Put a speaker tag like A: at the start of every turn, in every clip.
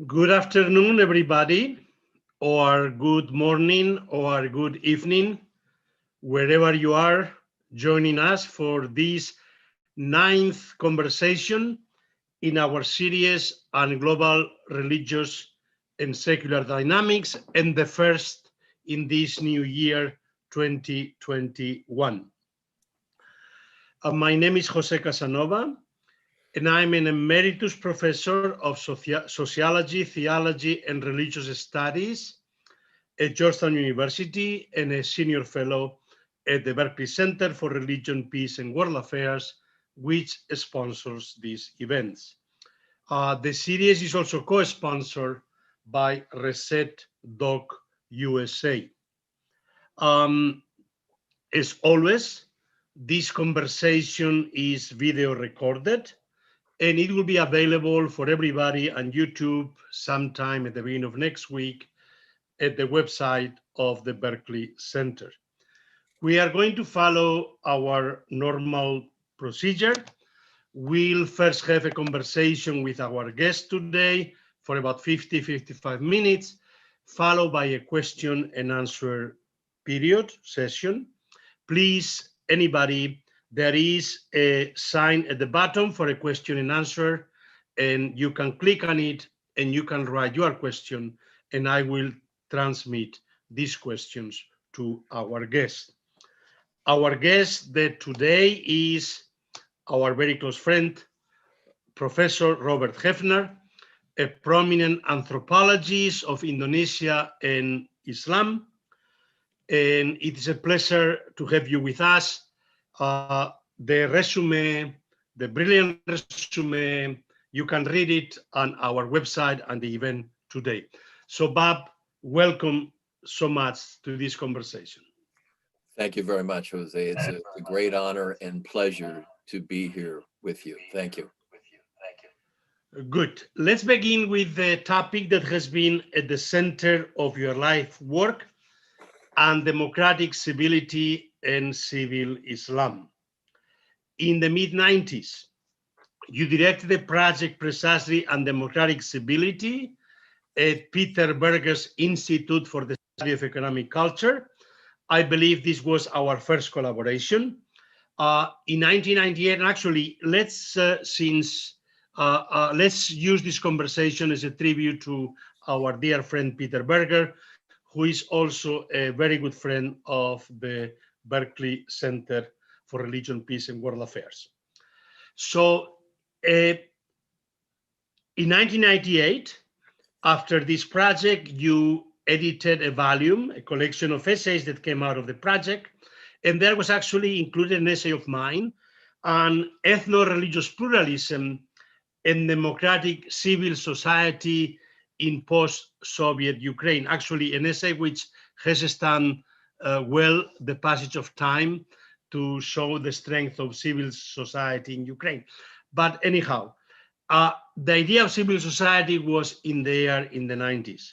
A: Good afternoon, everybody, or good morning, or good evening, wherever you are joining us for this ninth conversation in our series on global religious and secular dynamics, and the first in this new year, 2021. My name is Jose Casanova, and I'm an emeritus professor of sociology, theology, and religious studies at Georgetown University and a senior fellow at the Berkeley Center for Religion, Peace, and World Affairs, which sponsors these events. The series is also co-sponsored by Reset Doc USA. As always, this conversation is video recorded, and it will be available for everybody on YouTube sometime at the beginning of next week at the website of the Berkeley Center. We are going to follow our normal procedure. We'll first have a conversation with our guest today for about 55 minutes, followed by a question and answer period session. Please, anybody, there is a sign at the bottom for a question and answer, and you can click on it and you can write your question, and I will transmit these questions to our guest. Our guest that today is our very close friend, Professor Robert Hefner, a prominent anthropologist of Indonesia and Islam. And it is a pleasure to have you with us. The resume, the brilliant resume, you can read it on our website and the event today. So Bob, welcome so much to this conversation.
B: Thank you very much, Jose. It's a great honor and pleasure to be here with you. Thank you.
A: Good. Let's begin with the topic that has been at the center of your life work, and democratic civility and civil Islam. In the mid-90s, you directed a project precisely on democratic civility at Peter Berger's Institute for the Study of Economic Culture. I believe this was our first collaboration. In 1998, and actually, let's use this conversation as a tribute to our dear friend Peter Berger, who is also a very good friend of the Berkeley Center for Religion, Peace, and World Affairs. So in 1998, after this project, you edited a volume, a collection of essays that came out of the project. And there was actually included an essay of mine on ethno-religious pluralism and democratic civil society in post-Soviet Ukraine. Actually, an essay which has stand well the passage of time to show the strength of civil society in Ukraine. But anyhow, the idea of civil society was in there in the 90s.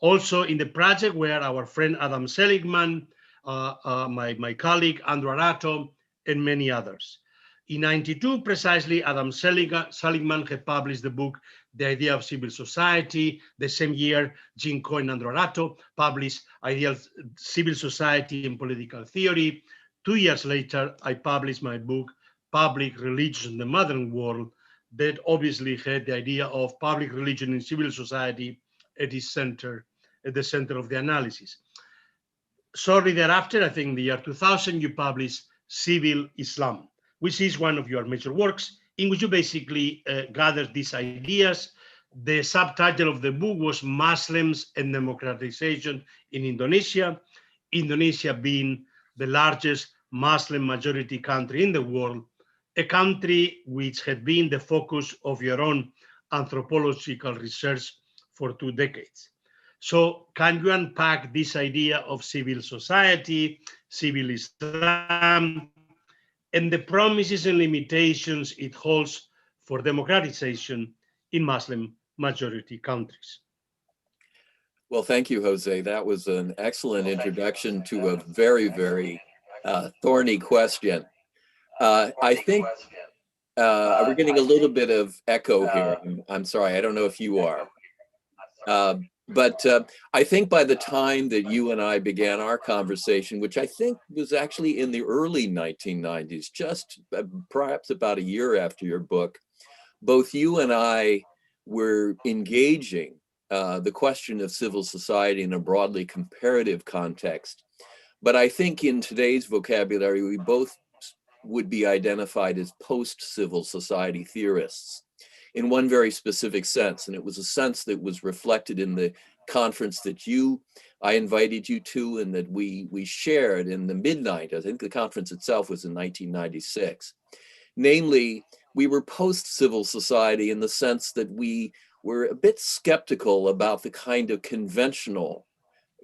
A: Also in the project were our friend Adam Seligman, my colleague Andrew Arato, and many others. In 92, precisely, Adam Seligman had published the book, The Idea of Civil Society. The same year, Jim Coe and Andrew Arato published Ideal Civil Society and Political Theory. 2 years later, I published my book, Public Religion in the Modern World, that obviously had the idea of public religion and civil society at the center of the analysis. Shortly thereafter, I think in the year 2000, you published Civil Islam, which is one of your major works, in which you basically gathered these ideas. The subtitle of the book was Muslims and Democratization in Indonesia, Indonesia being the largest Muslim majority country in the world, a country which had been the focus of your own anthropological research for 2 decades. So can you unpack this idea of civil society, civil Islam, and the promises and limitations it holds for democratization in Muslim majority countries?
B: Well, thank you, Jose. That was an excellent introduction to a very, very thorny question. I think we're getting a little bit of echo here. I'm sorry, I don't know if you are. But I think by the time that you and I began our conversation, which I think was actually in the early 1990s, just perhaps about a year after your book, both you and I were engaging the question of civil society in a broadly comparative context. But I think in today's vocabulary, we both would be identified as post-civil society theorists in one very specific sense. And it was a sense that was reflected in the conference that I invited you to, and that we shared in the mid-90s. I think the conference itself was in 1996. Namely, we were post-civil society in the sense that we were a bit skeptical about the kind of conventional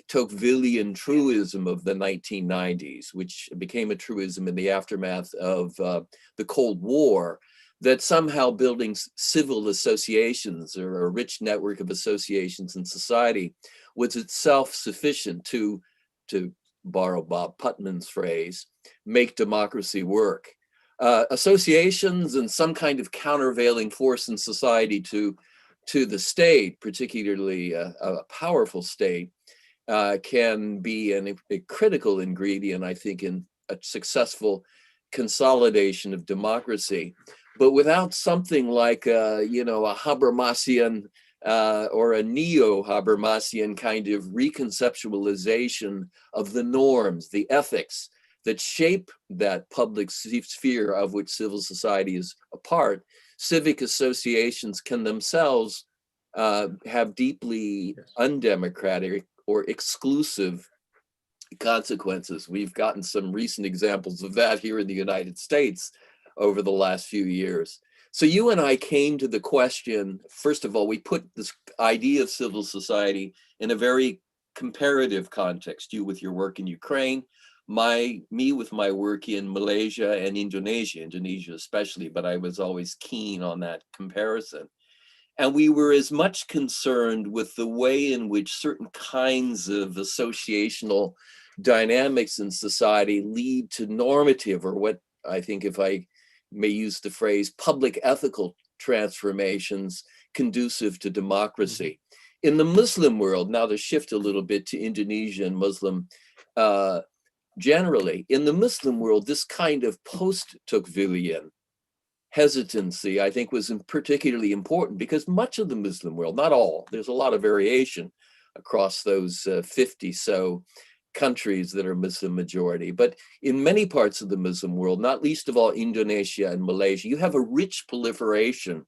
B: Tocquevillian truism of the 1990s, which became a truism in the aftermath of the Cold War, that somehow building civil associations or a rich network of associations in society was itself sufficient to borrow Bob Putnam's phrase, make democracy work. Associations and some kind of countervailing force in society to the state, particularly a powerful state, can be a critical ingredient, I think, in a successful consolidation of democracy. But without something like a Habermasian or a neo-Habermasian kind of reconceptualization of the norms, the ethics that shape that public sphere of which civil society is a part, civic associations can themselves have deeply undemocratic or exclusive consequences. We've gotten some recent examples of that here in the United States over the last few years. So you and I came to the question, first of all, we put this idea of civil society in a very comparative context, you with your work in Ukraine, me with my work in Malaysia and Indonesia especially, but I was always keen on that comparison. And we were as much concerned with the way in which certain kinds of associational dynamics in society lead to normative, or what I think, if I may use the phrase, public ethical transformations conducive to democracy. In the Muslim world, now to shift a little bit to Indonesia and Muslim generally, in the Muslim world, this kind of post-Tocquevillian hesitancy, I think, was particularly important because much of the Muslim world, not all, there's a lot of variation across those 50 so countries that are Muslim majority, but in many parts of the Muslim world, not least of all Indonesia and Malaysia, you have a rich proliferation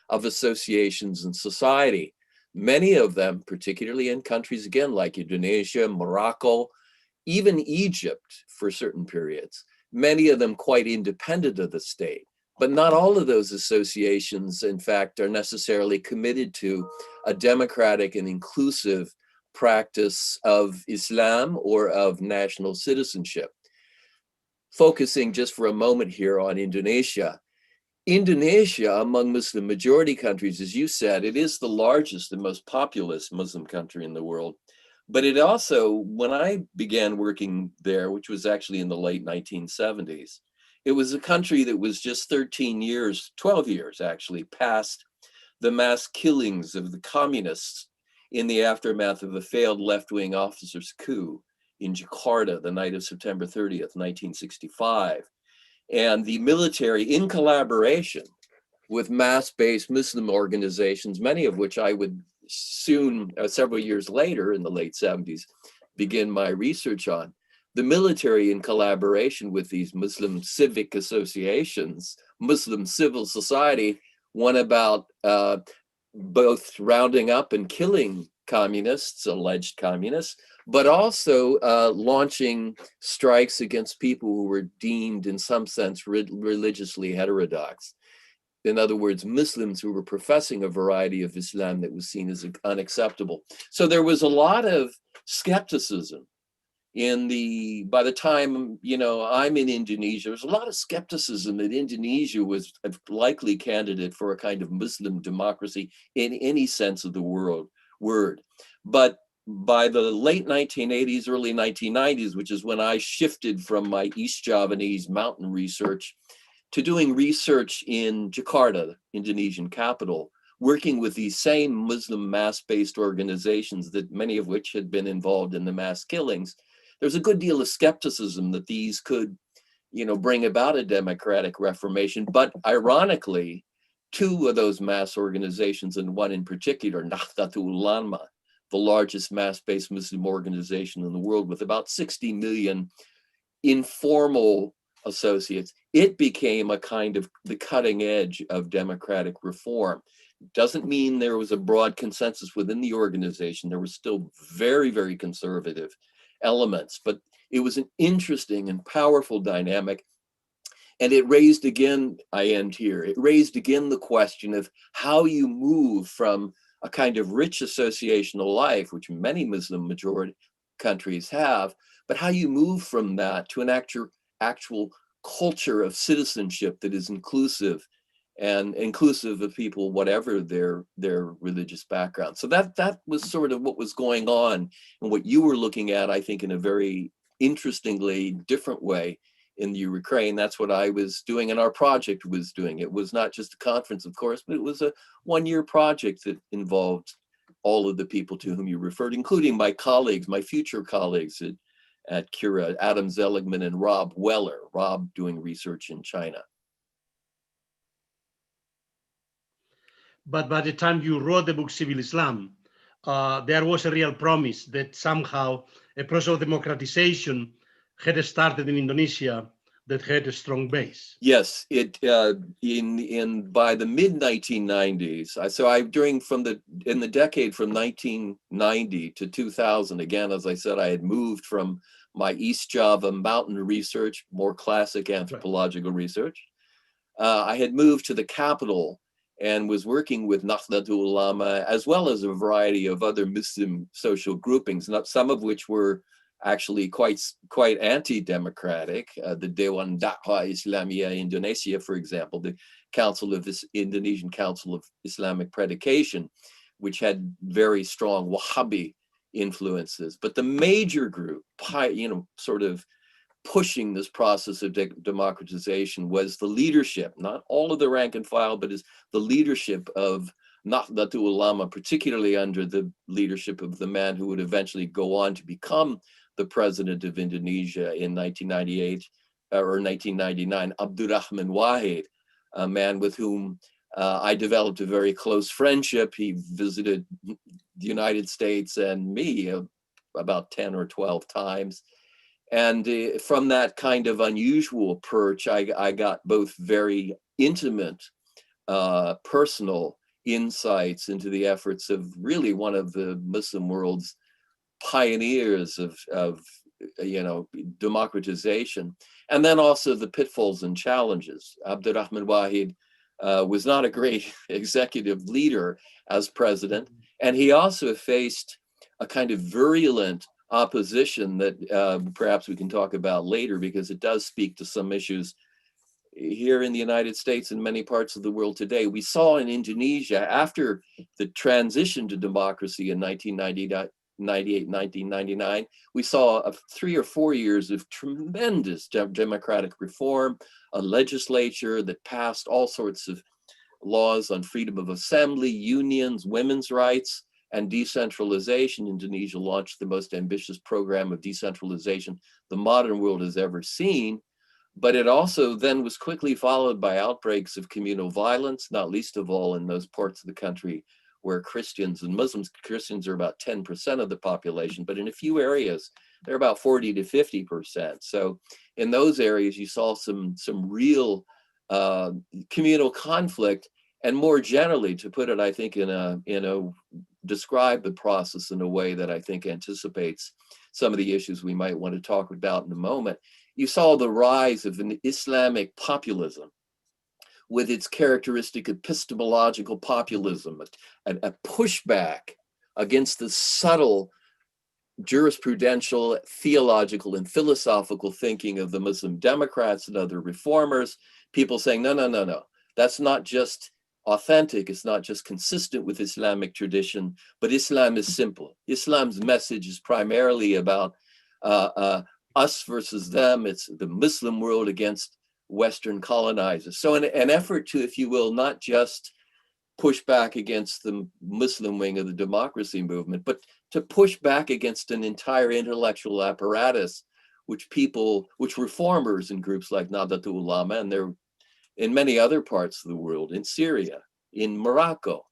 B: of associations in society. Many of them, particularly in countries, again, like Indonesia, Morocco, even Egypt for certain periods, many of them quite independent of the state. But not all of those associations, in fact, are necessarily committed to a democratic and inclusive practice of Islam or of national citizenship. Focusing just for a moment here on Indonesia. Indonesia, among Muslim majority countries, as you said, it is the largest and most populous Muslim country in the world. But it also, when I began working there, which was actually in the late 1970s, it was a country that was just 12 years actually, past the mass killings of the communists in the aftermath of a failed left-wing officers' coup in Jakarta, the night of September 30th, 1965. And the military, in collaboration with mass-based Muslim organizations, many of which I would soon, several years later in the late 70s, begin my research on. The military, in collaboration with these Muslim civic associations, Muslim civil society, went about both rounding up and killing communists, alleged communists, but also launching strikes against people who were deemed, in some sense, religiously heterodox. In other words, Muslims who were professing a variety of Islam that was seen as unacceptable. So there was a lot of skepticism by the time, I'm in Indonesia, there's a lot of skepticism that Indonesia was a likely candidate for a kind of Muslim democracy in any sense of the word. But by the late 1980s, early 1990s, which is when I shifted from my East Javanese mountain research to doing research in Jakarta, Indonesian capital, working with these same Muslim mass-based organizations, that many of which had been involved in the mass killings, there's a good deal of skepticism that these could, bring about a democratic reformation. But ironically, two of those mass organizations, and one in particular, Nahdlatul Ulama, the largest mass-based Muslim organization in the world with about 60 million informal associates, it became a kind of the cutting edge of democratic reform. Doesn't mean there was a broad consensus within the organization. There were still very, very conservative elements, but it was an interesting and powerful dynamic. And it raised again, I end here, it raised again the question of how you move from a kind of rich associational life, which many Muslim majority countries have, but how you move from that to an actual culture of citizenship that is inclusive, and inclusive of people, whatever their religious background. So that was sort of what was going on, and what you were looking at, I think, in a very interestingly different way in the Ukraine. That's what I was doing, and our project was doing. It was not just a conference, of course, but it was a one-year project that involved all of the people to whom you referred, including my colleagues, my future colleagues at CURA, Adam Seligman and Rob Weller, Rob doing research in China.
A: But by the time you wrote the book Civil Islam, there was a real promise that somehow a process of democratization had started in Indonesia that had a strong base.
B: Yes, it by the mid 1990s. So in the decade from 1990 to 2000. Again, as I said, I had moved from my East Java mountain research, more classic anthropological research. I had moved to the capital and was working with Nahdlatul Ulama, as well as a variety of other Muslim social groupings, some of which were actually quite anti-democratic. The Dewan Dakwah Islamiyah Indonesia, for example, the Indonesian Council of Islamic Predication, which had very strong Wahhabi influences. But the major group, sort of pushing this process of democratization, was the leadership, not all of the rank and file, but is the leadership of Nahdlatul Ulama, particularly under the leadership of the man who would eventually go on to become the president of Indonesia in 1998 or 1999, Abdurrahman Wahid, a man with whom I developed a very close friendship. He visited the United States and me about 10 or 12 times. And from that kind of unusual perch, I got both very intimate, personal insights into the efforts of really one of the Muslim world's pioneers of democratization, and then also the pitfalls and challenges. Abdurrahman Wahid was not a great executive leader as president, and he also faced a kind of virulent opposition that perhaps we can talk about later, because it does speak to some issues here in the United States and many parts of the world today. We saw in Indonesia, after the transition to democracy in 1998, 1999, we saw 3 or 4 years of tremendous democratic reform, a legislature that passed all sorts of laws on freedom of assembly, unions, women's rights, and decentralization. Indonesia launched the most ambitious program of decentralization the modern world has ever seen. But it also then was quickly followed by outbreaks of communal violence, not least of all in those parts of the country where Christians and Muslims, Christians are about 10% of the population, but in a few areas, they're about 40 to 50%. So in those areas, you saw some real communal conflict. And more generally, to put it, I think, describe the process in a way that I think anticipates some of the issues we might want to talk about in a moment. You saw the rise of an Islamic populism with its characteristic epistemological populism, a pushback against the subtle jurisprudential, theological, and philosophical thinking of the Muslim Democrats and other reformers, people saying, no, that's not just authentic, it's not just consistent with Islamic tradition, but Islam is simple. Islam's message is primarily about us versus them. It's the Muslim world against Western colonizers. So an effort to, if you will, not just push back against the Muslim wing of the democracy movement, but to push back against an entire intellectual apparatus, which reformers in groups like Nahdlatul Ulama, and they're in many other parts of the world, in Syria, in Morocco,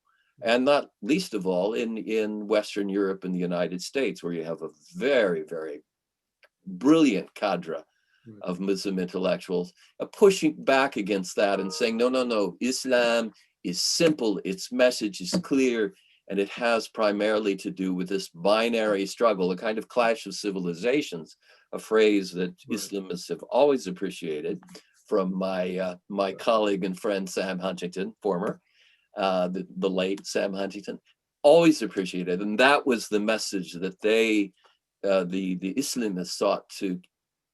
B: and not least of all in Western Europe and the United States, where you have a very, very brilliant cadre of Muslim intellectuals, pushing back against that and saying, no, no, no, Islam is simple, its message is clear, and it has primarily to do with this binary struggle, a kind of clash of civilizations, a phrase that Islamists have always appreciated from my colleague and friend Sam Huntington, former, the late Sam Huntington, always appreciated. And that was the message that the Islamists sought to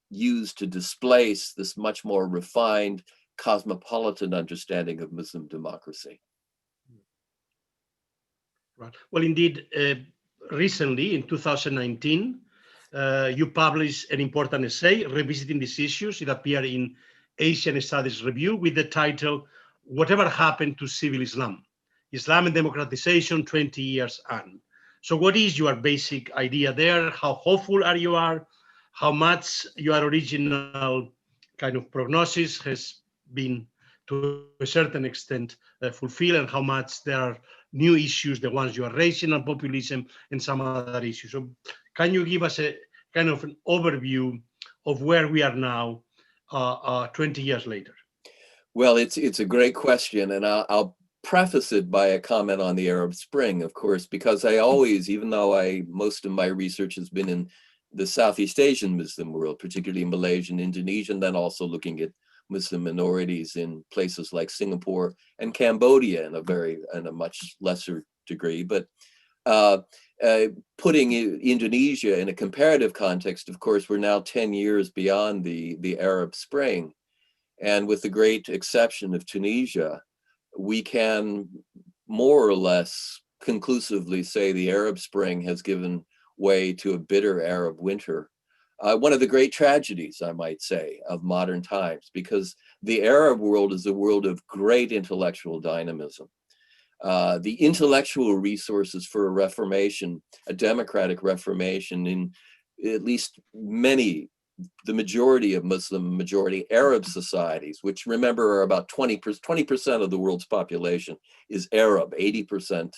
B: use to displace this much more refined cosmopolitan understanding of Muslim democracy.
A: Right. Well, indeed, recently in 2019, you published an important essay revisiting these issues. It appeared in Asian Studies Review with the title, Whatever Happened to Civil Islam? Islam and Democratization 20 Years On. So what is your basic idea there? How hopeful are you? How much your original kind of prognosis has been to a certain extent fulfilled, and how much there are new issues, the ones you are raising on populism and some other issues. So can you give us a kind of an overview of where we are now 20 years later?
B: Well, it's a great question, and I'll preface it by a comment on the Arab Spring, of course, because I always, even though most of my research has been in the Southeast Asian Muslim world, particularly Malaysia and Indonesia, and then also looking at Muslim minorities in places like Singapore and Cambodia in a much lesser degree, but putting Indonesia in a comparative context, of course, we're now 10 years beyond the Arab Spring. And with the great exception of Tunisia, we can more or less conclusively say the Arab Spring has given way to a bitter Arab winter. One of the great tragedies, I might say, of modern times, because the Arab world is a world of great intellectual dynamism. The intellectual resources for a reformation, a democratic reformation in at least the majority of majority Arab societies, which remember are about 20% of the world's population is Arab, 80%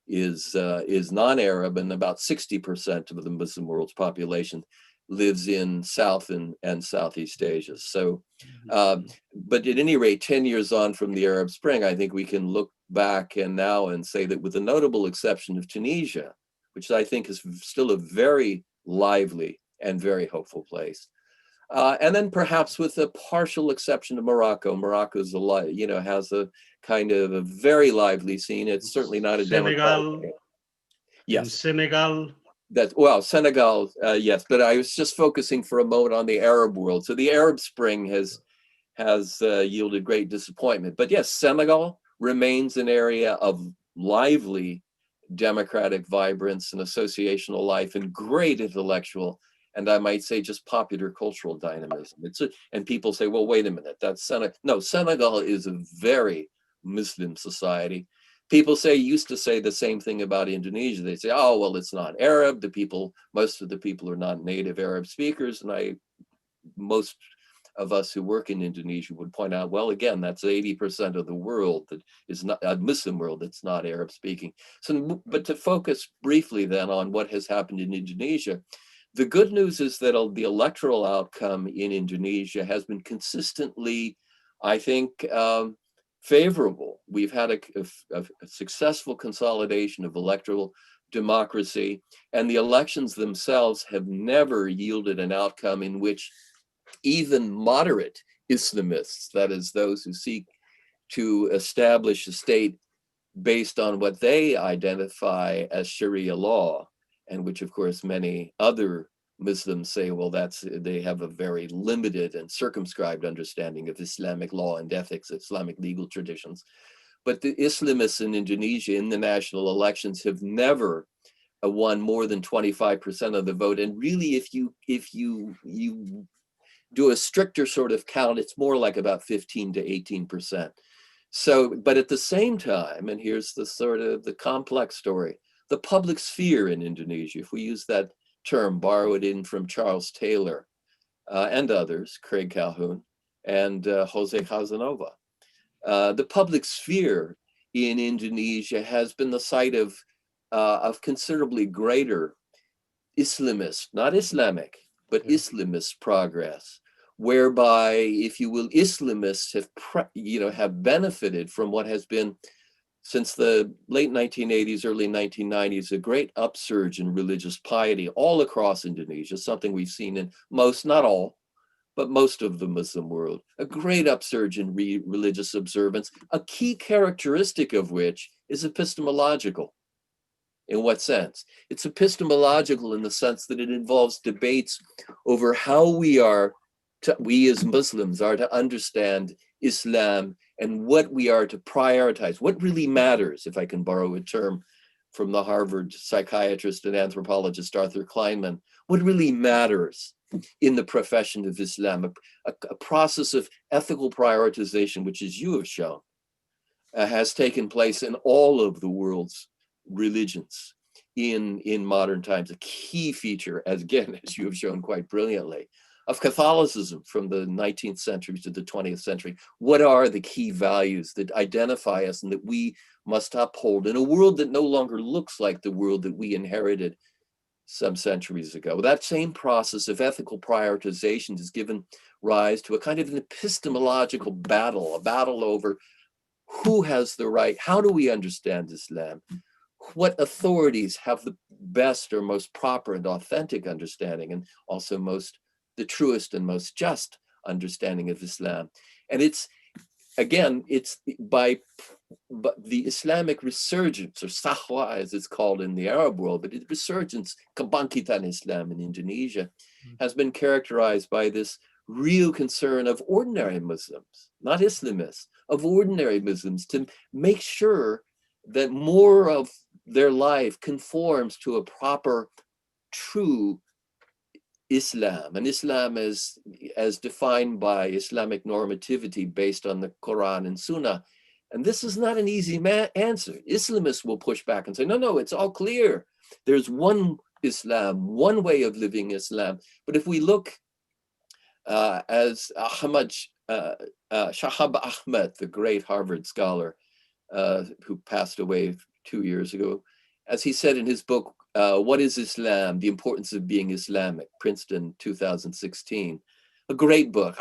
B: is non-Arab, and about 60% of the Muslim world's population lives in South and Southeast Asia. So, but at any rate, 10 years on from the Arab Spring, I think we can look back and say that, with the notable exception of Tunisia, which I think is still a very lively and very hopeful place. And then perhaps with a partial exception of Morocco. Morocco's has a kind of a very lively scene. It's certainly not a democratic. Yes.
A: Senegal.
B: Senegal, yes, but I was just focusing for a moment on the Arab world. So the Arab Spring has yielded great disappointment. But yes, Senegal remains an area of lively democratic vibrance and associational life and great intellectual, and I might say just popular cultural dynamism. And people say, well, wait a minute, that's Senegal. No, Senegal is a very Muslim society. People used to say the same thing about Indonesia. They say, oh, well, it's not Arab. Most of the people are not native Arab speakers. And most of us who work in Indonesia would point out, well, again, that's 80% of the world that is not a Muslim world that's not Arab speaking. So, but to focus briefly then on what has happened in Indonesia, the good news is that the electoral outcome in Indonesia has been consistently, I think, favorable. We've had a successful consolidation of electoral democracy, and the elections themselves have never yielded an outcome in which even moderate Islamists, that is, those who seek to establish a state based on what they identify as Sharia law, and which, of course, many other Muslims say, well, they have a very limited and circumscribed understanding of Islamic law and ethics, Islamic legal traditions. But the Islamists in Indonesia in the national elections have never won more than 25% of the vote. And really, if you do a stricter sort of count, it's more like about 15 to 18%. So, but at the same time, and here's the sort of the complex story, the public sphere in Indonesia, if we use that term, borrowed in from Charles Taylor and others, Craig Calhoun and Jose Casanova. The public sphere in Indonesia has been the site of considerably greater Islamist, not Islamic, but Islamist progress, whereby, if you will, Islamists have benefited from what has been, since the late 1980s, early 1990s, a great upsurge in religious piety all across Indonesia, something we've seen in most, not all, but most of the Muslim world, a great upsurge in religious observance, a key characteristic of which is epistemological. In what sense? It's epistemological in the sense that it involves debates over how we as Muslims are to understand Islam and what we are to prioritize, what really matters, if I can borrow a term from the Harvard psychiatrist and anthropologist Arthur Kleinman, what really matters in the profession of Islam, a process of ethical prioritization, which, as you have shown, has taken place in all of the world's religions in modern times, a key feature, as you have shown quite brilliantly, of Catholicism from the 19th century to the 20th century. What are the key values that identify us and that we must uphold in a world that no longer looks like the world that we inherited some centuries ago? That same process of ethical prioritization has given rise to a kind of an epistemological battle, a battle over who has the right, how do we understand Islam? What authorities have the best or most proper and authentic understanding, and also the truest and most just understanding of Islam? And it's by the Islamic resurgence, or sahwa as it's called in the Arab world, but the resurgence, kebangkitan Islam in Indonesia, has been characterized by this real concern of ordinary Muslims, not Islamists, of ordinary Muslims, to make sure that more of their life conforms to a proper, true Islam, and Islam as defined by Islamic normativity based on the Quran and Sunnah. And this is not an easy answer. Islamists will push back and say, no, it's all clear. There's one Islam, one way of living Islam. But if we look as Shahab Ahmed, the great Harvard scholar who passed away 2 years ago, as he said in his book, What is Islam? The Importance of Being Islamic, Princeton, 2016, a great book.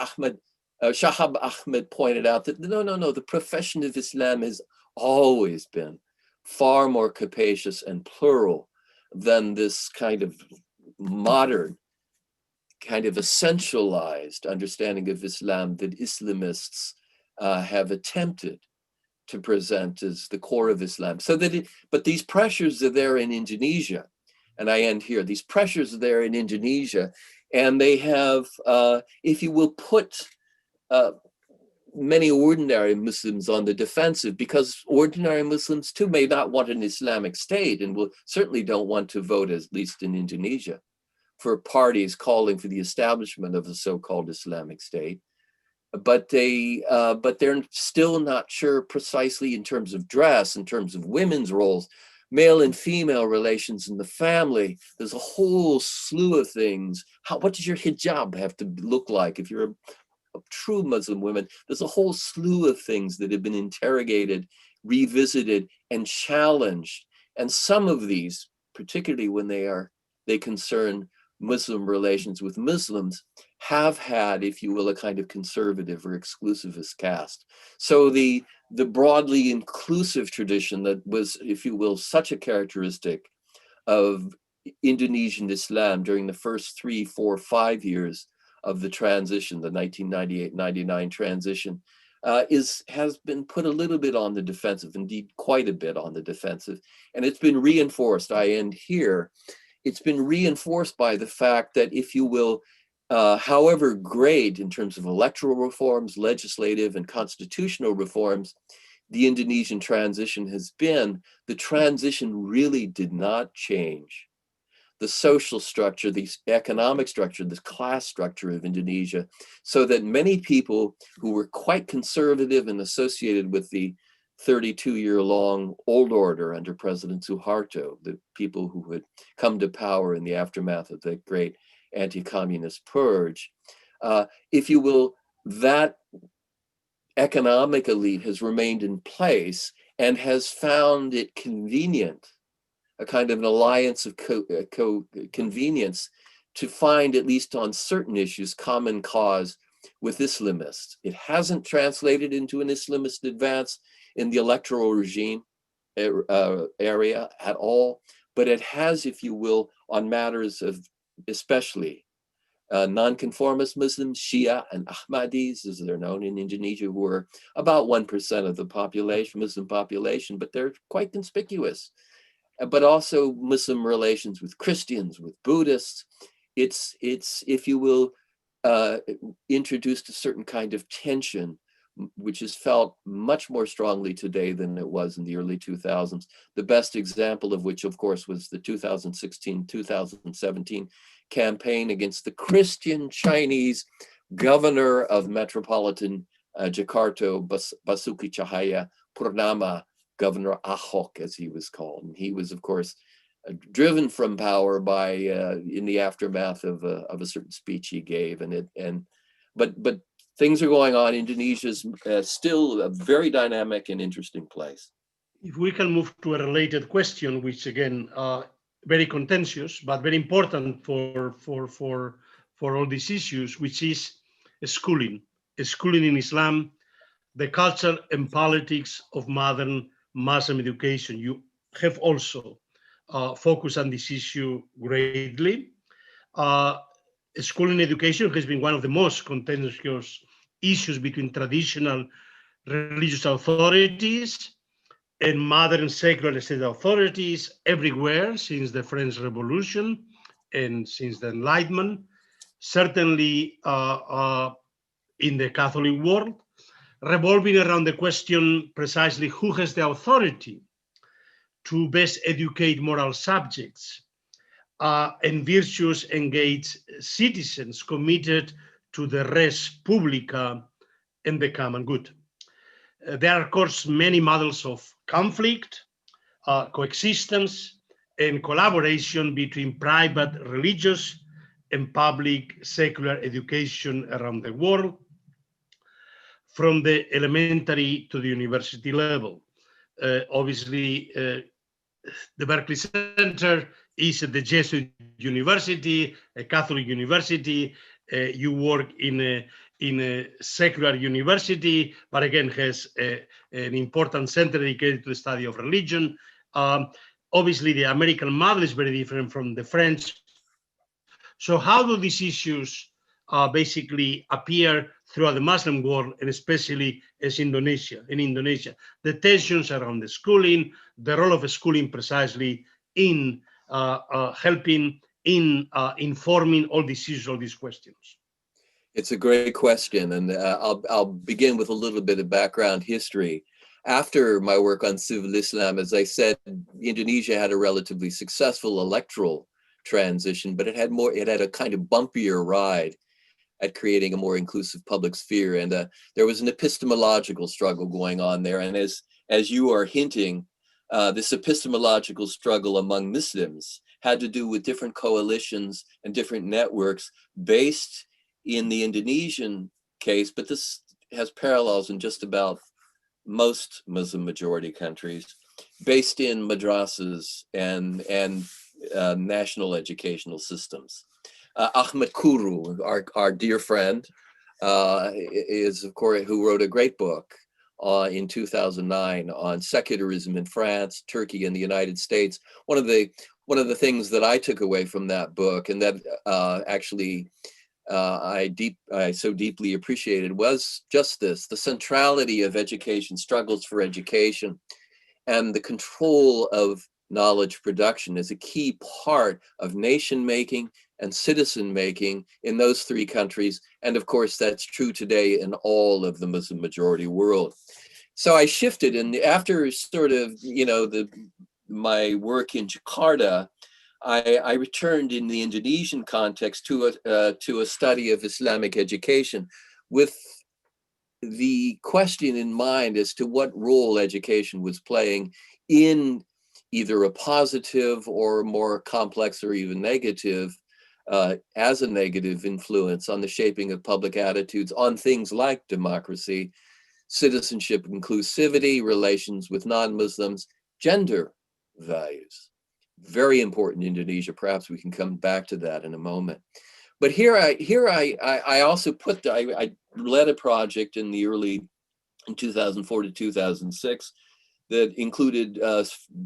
B: Shahab Ahmed pointed out that no, the profession of Islam has always been far more capacious and plural than this kind of modern, kind of essentialized understanding of Islam that Islamists have attempted to present as the core of Islam. But these pressures are there in Indonesia, and I end here. These pressures are there in Indonesia, and they have, if you will, put many ordinary Muslims on the defensive, because ordinary Muslims too may not want an Islamic state, and will certainly don't want to vote, at least in Indonesia, for parties calling for the establishment of the so-called Islamic state. But they're still not sure precisely in terms of dress, in terms of women's roles, male and female relations in the family. There's a whole slew of things. What does your hijab have to look like if you're a true Muslim woman? There's a whole slew of things that have been interrogated, revisited, and challenged. And some of these, particularly when they concern Muslim relations with Muslims, have had, if you will, a kind of conservative or exclusivist cast. So the broadly inclusive tradition that was, if you will, such a characteristic of Indonesian Islam during the first 3, 4, 5 years of the transition, the 1998-99 transition, has been put a little bit on the defensive, indeed quite a bit on the defensive. And it's been reinforced, I end here, it's been reinforced by the fact that, if you will, however great in terms of electoral reforms, legislative and constitutional reforms, the Indonesian transition has been, the transition really did not change the social structure, the economic structure, the class structure of Indonesia, so that many people who were quite conservative and associated with the 32-year-long old order under President Suharto, the people who had come to power in the aftermath of the great anti-communist purge, if you will, that economic elite has remained in place and has found it convenient, a kind of an alliance of convenience, to find, at least on certain issues, common cause with Islamists. It hasn't translated into an Islamist advance in the electoral regime area at all, but it has, if you will, on matters of especially nonconformist Muslims, Shia and Ahmadis, as they're known in Indonesia, who are about 1% of the population, Muslim population, but they're quite conspicuous. But also Muslim relations with Christians, with Buddhists. It's if you will, introduced a certain kind of tension, which is felt much more strongly today than it was in the early 2000s. The best example of which, of course, was the 2016-2017 campaign against the Christian Chinese governor of metropolitan Jakarta, Basuki Cahaya Purnama, Governor Ahok, as he was called. And he was, of course, driven from power by in the aftermath of a certain speech he gave. But things are going on. Indonesia's still a very dynamic and interesting place.
A: If we can move to a related question, which again, very contentious, but very important for all these issues, which is schooling in Islam, the culture and politics of modern Muslim education. You have also focused on this issue greatly. Schooling education has been one of the most contentious issues between traditional religious authorities and modern secular state authorities everywhere since the French Revolution and since the Enlightenment, certainly in the Catholic world, revolving around the question precisely who has the authority to best educate moral subjects and virtuous engaged citizens committed to the res publica and the common good. There are, of course, many models of conflict, coexistence, and collaboration between private religious and public secular education around the world, from the elementary to the university level. Obviously, the Berkeley Center is at the Jesuit University, a Catholic university. You work in a secular university, but again has an important center dedicated to the study of religion. Obviously, the American model is very different from the French. So how do these issues basically appear throughout the Muslim world, and especially as in Indonesia? The tensions around the schooling, the role of schooling precisely in helping, in informing all these issues, all these questions.
B: It's a great question, and I'll begin with a little bit of background history. After my work on civil Islam, as I said, Indonesia had a relatively successful electoral transition, but it had a kind of bumpier ride at creating a more inclusive public sphere, and there was an epistemological struggle going on there. And as you are hinting, this epistemological struggle among Muslims had to do with different coalitions and different networks based in the Indonesian case, but this has parallels in just about most Muslim majority countries, based in madrasas and national educational systems. Ahmed Kuru, our dear friend, is of course who wrote a great book in 2009 on secularism in France, Turkey, and the United States. One of the things that I took away from that book, and that actually I so deeply appreciated, was just this: the centrality of education, struggles for education, and the control of knowledge production is a key part of nation making and citizen making in those three countries. And of course, that's true today in all of the Muslim majority world. So I shifted, and after sort of, my work in Jakarta, I returned in the Indonesian context to a study of Islamic education with the question in mind as to what role education was playing in either a positive or more complex or even negative, as a negative influence on the shaping of public attitudes on things like democracy, citizenship, inclusivity, relations with non-Muslims, gender values. Very important in Indonesia. Perhaps we can come back to that in a moment. But I also I led a project in the in 2004 to 2006 that included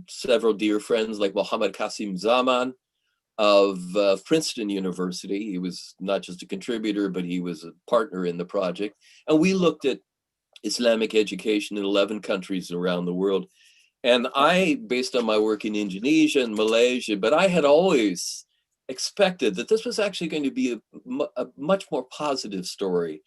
B: several dear friends like Muhammad Qasim Zaman of Princeton University. He was not just a contributor, but he was a partner in the project. And we looked at Islamic education in 11 countries around the world. And I, based on my work in Indonesia and Malaysia, but I had always expected that this was actually going to be a much more positive story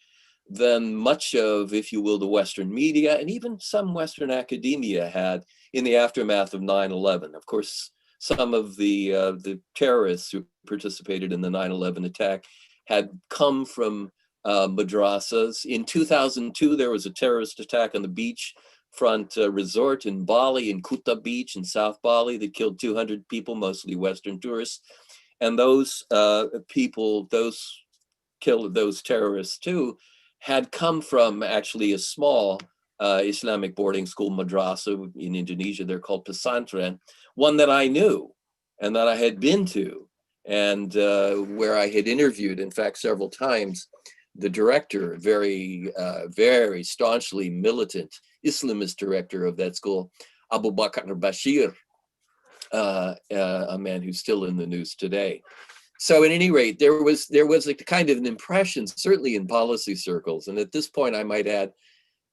B: than much of, if you will, the Western media and even some Western academia had in the aftermath of 9/11. Of course, some of the terrorists who participated in the 9/11 attack had come from madrasas. In 2002, there was a terrorist attack on the beachfront resort in Bali, in Kuta Beach in South Bali, that killed 200 people, mostly Western tourists. And those people, those terrorists too, had come from actually a small Islamic boarding school, madrasa in Indonesia. They're called pesantren, one that I knew and that I had been to, and where I had interviewed, in fact, several times, the director, very staunchly militant Islamist director of that school, Abu Bakr Bashir, a man who's still in the news today. So at any rate, there was a kind of an impression, certainly in policy circles. And at this point, I might add,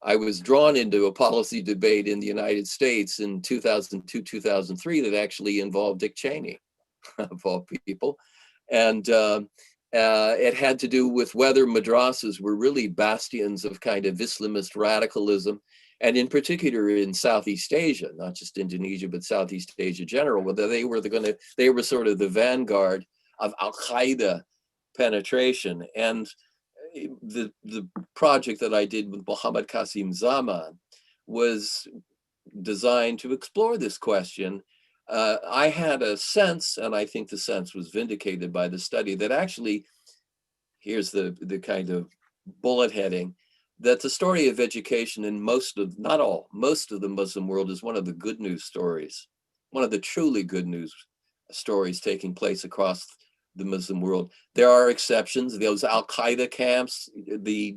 B: I was drawn into a policy debate in the United States in 2002, 2003 that actually involved Dick Cheney, of all people. And it had to do with whether madrasas were really bastions of kind of Islamist radicalism, and in particular in Southeast Asia, not just Indonesia, but Southeast Asia general, whether they were sort of the vanguard of Al-Qaeda penetration. And the project that I did with Muhammad Qasim Zaman was designed to explore this question. I had a sense, and I think the sense was vindicated by the study, that actually, here's the kind of bullet heading, that the story of education in most of the Muslim world is one of the good news stories, one of the truly good news stories taking place across the Muslim world. There are exceptions. Those Al-Qaeda camps, the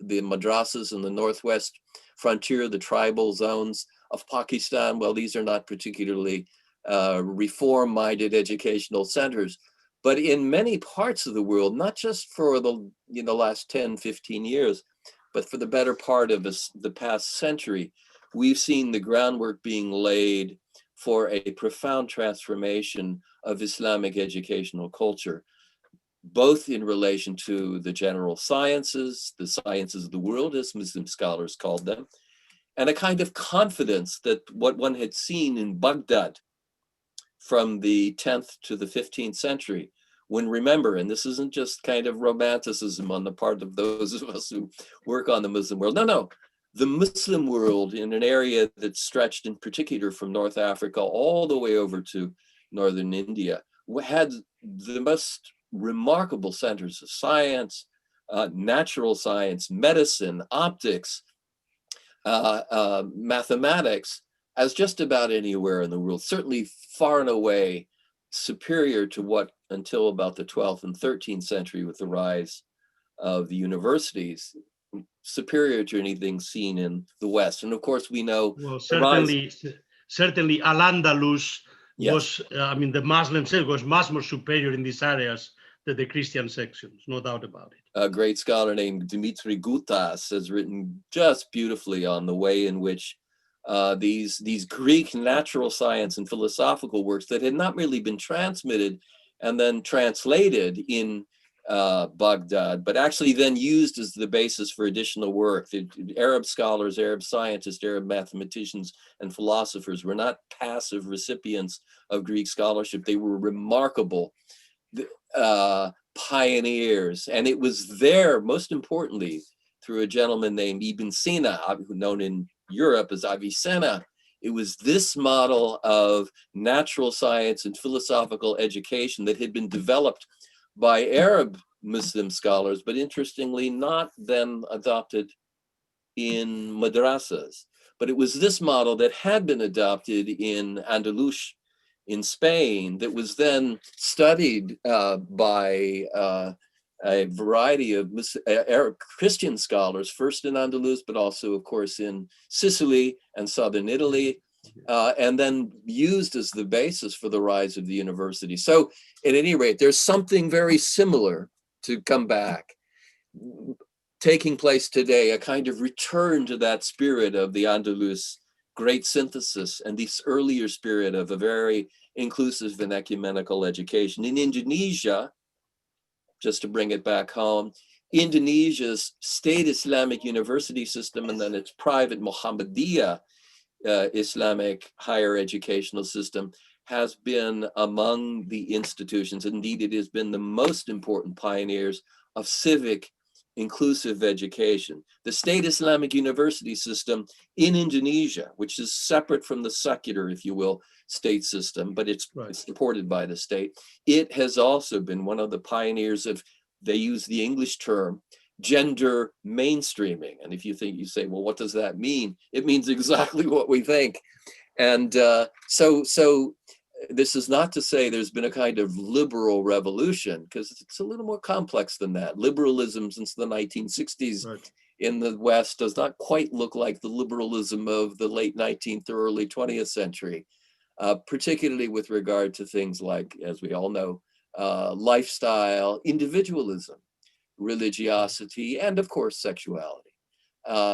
B: madrasas in the northwest frontier, the tribal zones of Pakistan, well, these are not particularly reform-minded educational centers. But in many parts of the world, not just for the last 10, 15 years, but for the better part of the past century, we've seen the groundwork being laid for a profound transformation of Islamic educational culture, both in relation to the general sciences, the sciences of the world, as Muslim scholars called them, and a kind of confidence that what one had seen in Baghdad from the 10th to the 15th century, when, remember, and this isn't just kind of romanticism on the part of those of us who work on the Muslim world. No, the Muslim world, in an area that stretched in particular from North Africa all the way over to northern India, had the most remarkable centers of science, natural science, medicine, optics, mathematics, as just about anywhere in the world, certainly far and away superior to what, until about the 12th and 13th century, with the rise of the universities, superior to anything seen in the West. And of course, we know,
A: well, certainly Al-Andalus was, the Muslim sect was much more superior in these areas than the Christian sections, no doubt about it.
B: A great scholar named Dimitri Gutas has written just beautifully on the way in which these Greek natural science and philosophical works that had not really been transmitted and then translated in Baghdad, but actually then used as the basis for additional work. The Arab scholars, Arab scientists, Arab mathematicians, and philosophers were not passive recipients of Greek scholarship. They were remarkable pioneers. And it was there, most importantly, through a gentleman named Ibn Sina, known in Europe as Avicenna. It was this model of natural science and philosophical education that had been developed by Arab Muslim scholars, but interestingly not then adopted in madrasas. But it was this model that had been adopted in Andalus, in Spain, that was then studied by a variety of Arab Christian scholars, first in Andalus, but also, of course, in Sicily and southern Italy, and then used as the basis for the rise of the university. So at any rate, there's something very similar to come back, taking place today, a kind of return to that spirit of the Andalus great synthesis and this earlier spirit of a very inclusive and ecumenical education. In Indonesia, just to bring it back home, Indonesia's state Islamic university system and then its private Muhammadiyah Islamic higher educational system has been among the institutions. Indeed, it has been the most important pioneers of civic inclusive education. The state Islamic university system in Indonesia, which is separate from the secular, if you will, state system, but it's supported by the state. It has also been one of the pioneers of, they use the English term, gender mainstreaming. And if you say, well, what does that mean? It means exactly what we think. And so this is not to say there's been a kind of liberal revolution, because it's a little more complex than that. Liberalism since the 1960s in the West does not quite look like the liberalism of the late 19th or early 20th century, particularly with regard to things like, as we all know, lifestyle, individualism, religiosity, and of course, sexuality.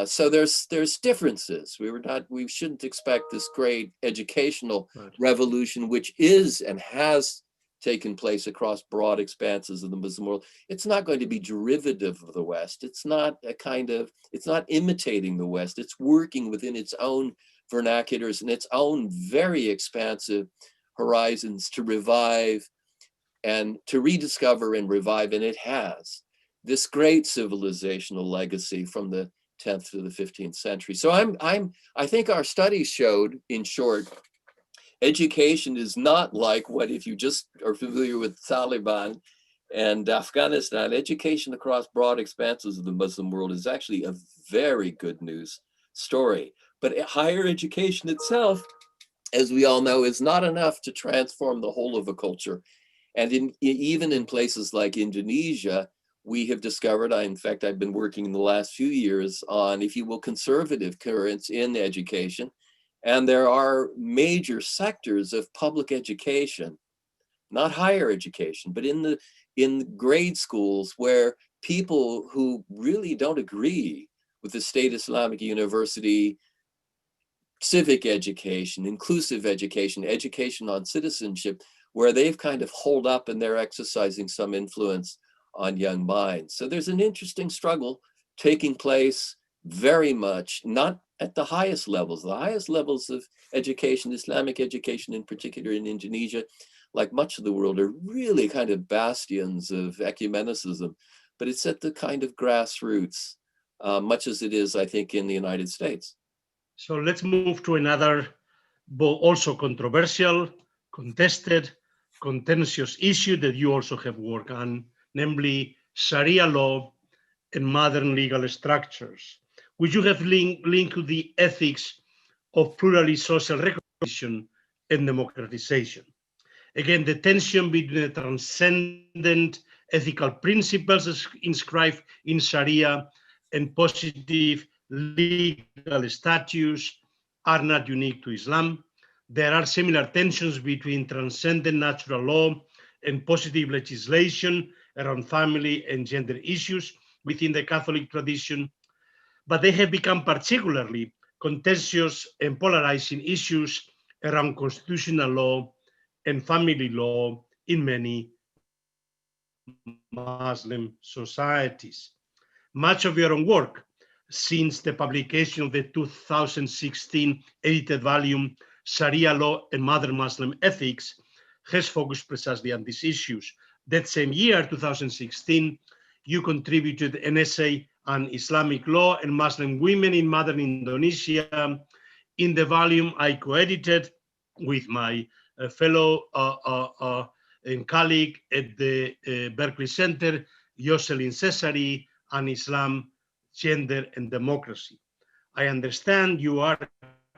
B: So there's differences. We shouldn't expect this great educational revolution, which is and has taken place across broad expanses of the Muslim world. It's not going to be derivative of the West. It's not it's not imitating the West. It's working within its own vernaculars and its own very expansive horizons to revive and to rediscover and revive, and it has, this great civilizational legacy from the 10th to the 15th century. So I think our studies showed, in short, education is not like what, if you just are familiar with Taliban and Afghanistan, education across broad expanses of the Muslim world is actually a very good news story. But higher education itself, as we all know, is not enough to transform the whole of a culture. And even in places like Indonesia, we have discovered, in fact, I've been working in the last few years on, if you will, conservative currents in education. And there are major sectors of public education, not higher education, but in grade schools where people who really don't agree with the state Islamic university civic education, inclusive education, education on citizenship, where they've kind of holed up and they're exercising some influence on young minds. So there's an interesting struggle taking place very much, not at the highest levels. The highest levels of education, Islamic education in particular in Indonesia, like much of the world, are really kind of bastions of ecumenicism, but it's at the kind of grassroots, much as it is, I think, in the United States.
A: So let's move to another, also controversial, contested, contentious issue that you also have worked on, namely Sharia law and modern legal structures, which you have linked to the ethics of pluralist social recognition and democratization. Again, the tension between the transcendent ethical principles inscribed in Sharia and positive legal statutes are not unique to Islam. There are similar tensions between transcendent natural law and positive legislation around family and gender issues within the Catholic tradition, but they have become particularly contentious and polarizing issues around constitutional law and family law in many Muslim societies. Much of your own work since the publication of the 2016 edited volume, Sharia Law and Modern Muslim Ethics, has focused precisely on these issues. That same year, 2016, you contributed an essay on Islamic law and Muslim women in modern Indonesia in the volume I co-edited with my fellow and colleague at the Berkeley Center, Jocelyn Cesari, on Islam, Gender and Democracy. I understand you are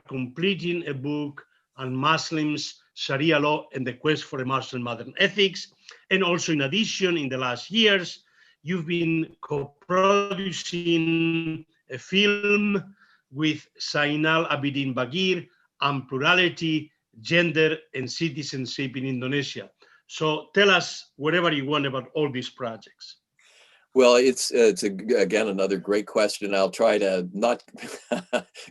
A: completing a book on Muslims, Sharia law, and the quest for a Muslim modern ethics. And also, in addition, in the last years, you've been co-producing a film with Zainal Abidin Bagir on plurality, gender, and citizenship in Indonesia. So tell us whatever you want about all these projects.
B: Well, it's again another great question. I'll try to not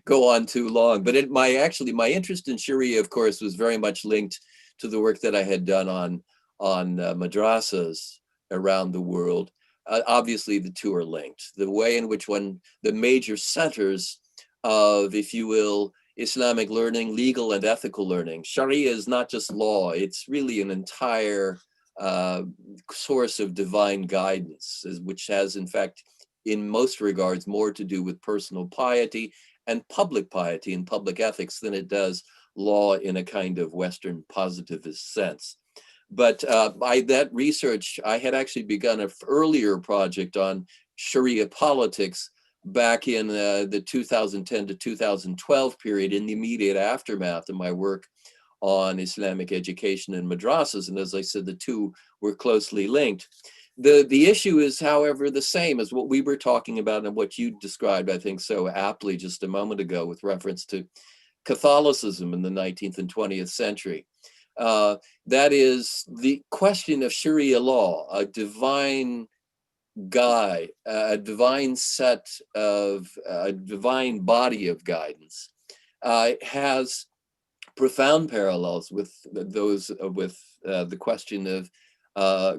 B: go on too long, but my interest in Sharia, of course, was very much linked to the work that I had done on madrasas around the world. Obviously, the two are linked. The way in which the major centers of, if you will, Islamic learning, legal and ethical learning. Sharia is not just law; it's really an entire source of divine guidance, which has, in fact, in most regards, more to do with personal piety and public ethics than it does law in a kind of Western positivist sense. But by that research, I had actually begun an earlier project on Sharia politics back in the 2010 to 2012 period, in the immediate aftermath of my work on Islamic education and madrasas. And as I said, the two were closely linked. The issue is, however, the same as what we were talking about and what you described, I think, so aptly just a moment ago with reference to Catholicism in the 19th and 20th century. That is the question of Sharia law, a divine guide, a divine set of, a divine body of guidance, has profound parallels with those with the question of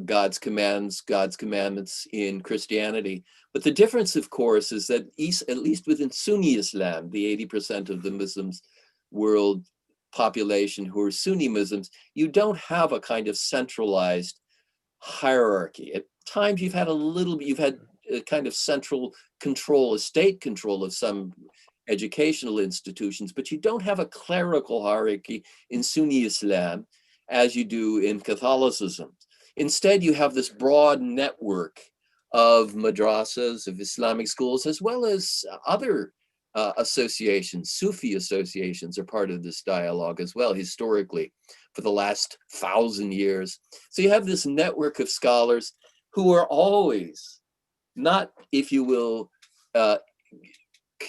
B: God's commandments in Christianity. But the difference, of course, is that at least within Sunni Islam, the 80% of the Muslims world population who are Sunni Muslims, you don't have a kind of centralized hierarchy. At times you've had a kind of central control, a state control of some educational institutions, but you don't have a clerical hierarchy in Sunni Islam as you do in Catholicism. Instead, you have this broad network of madrasas, of Islamic schools, as well as other associations. Sufi associations are part of this dialogue as well, historically, for the last 1,000 years. So you have this network of scholars who are always not, if you will,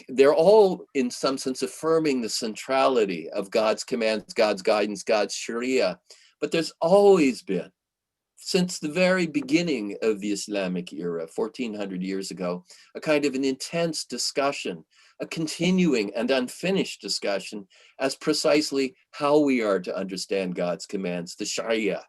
B: they're all in some sense affirming the centrality of God's commands, God's guidance, God's Sharia. But there's always been, since the very beginning of the Islamic era, 1400 years ago, a kind of an intense discussion, a continuing and unfinished discussion as precisely how we are to understand God's commands, the Sharia.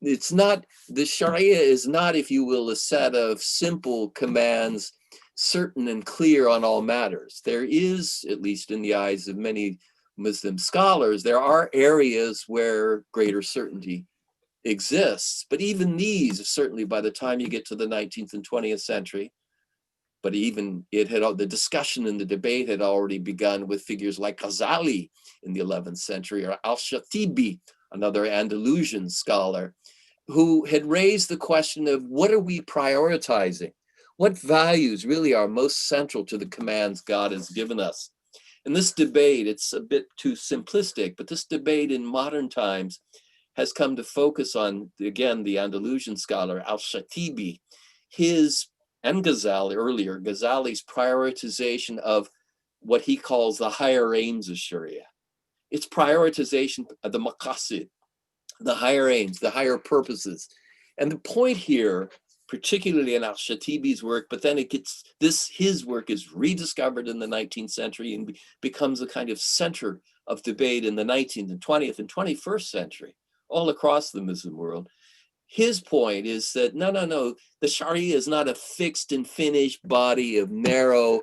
B: It's not, the Sharia is not, if you will, a set of simple commands, certain and clear on all matters. There is, at least in the eyes of many Muslim scholars, there are areas where greater certainty exists. But even these, certainly by the time you get to the 19th and 20th century, but even the discussion and the debate had already begun with figures like Ghazali in the 11th century, or Al-Shatibi, another Andalusian scholar, who had raised the question of what are we prioritizing? What values really are most central to the commands God has given us? And this debate, it's a bit too simplistic, but this debate in modern times has come to focus on, again, the Andalusian scholar Al-Shatibi, and Ghazali earlier, Ghazali's prioritization of what he calls the higher aims of Sharia. It's prioritization of the maqasid, the higher aims, the higher purposes. And the point here, particularly in Al-Shatibi's work, but then his work is rediscovered in the 19th century and becomes a kind of center of debate in the 19th and 20th and 21st century, all across the Muslim world, his point is that no, the Sharia is not a fixed and finished body of narrow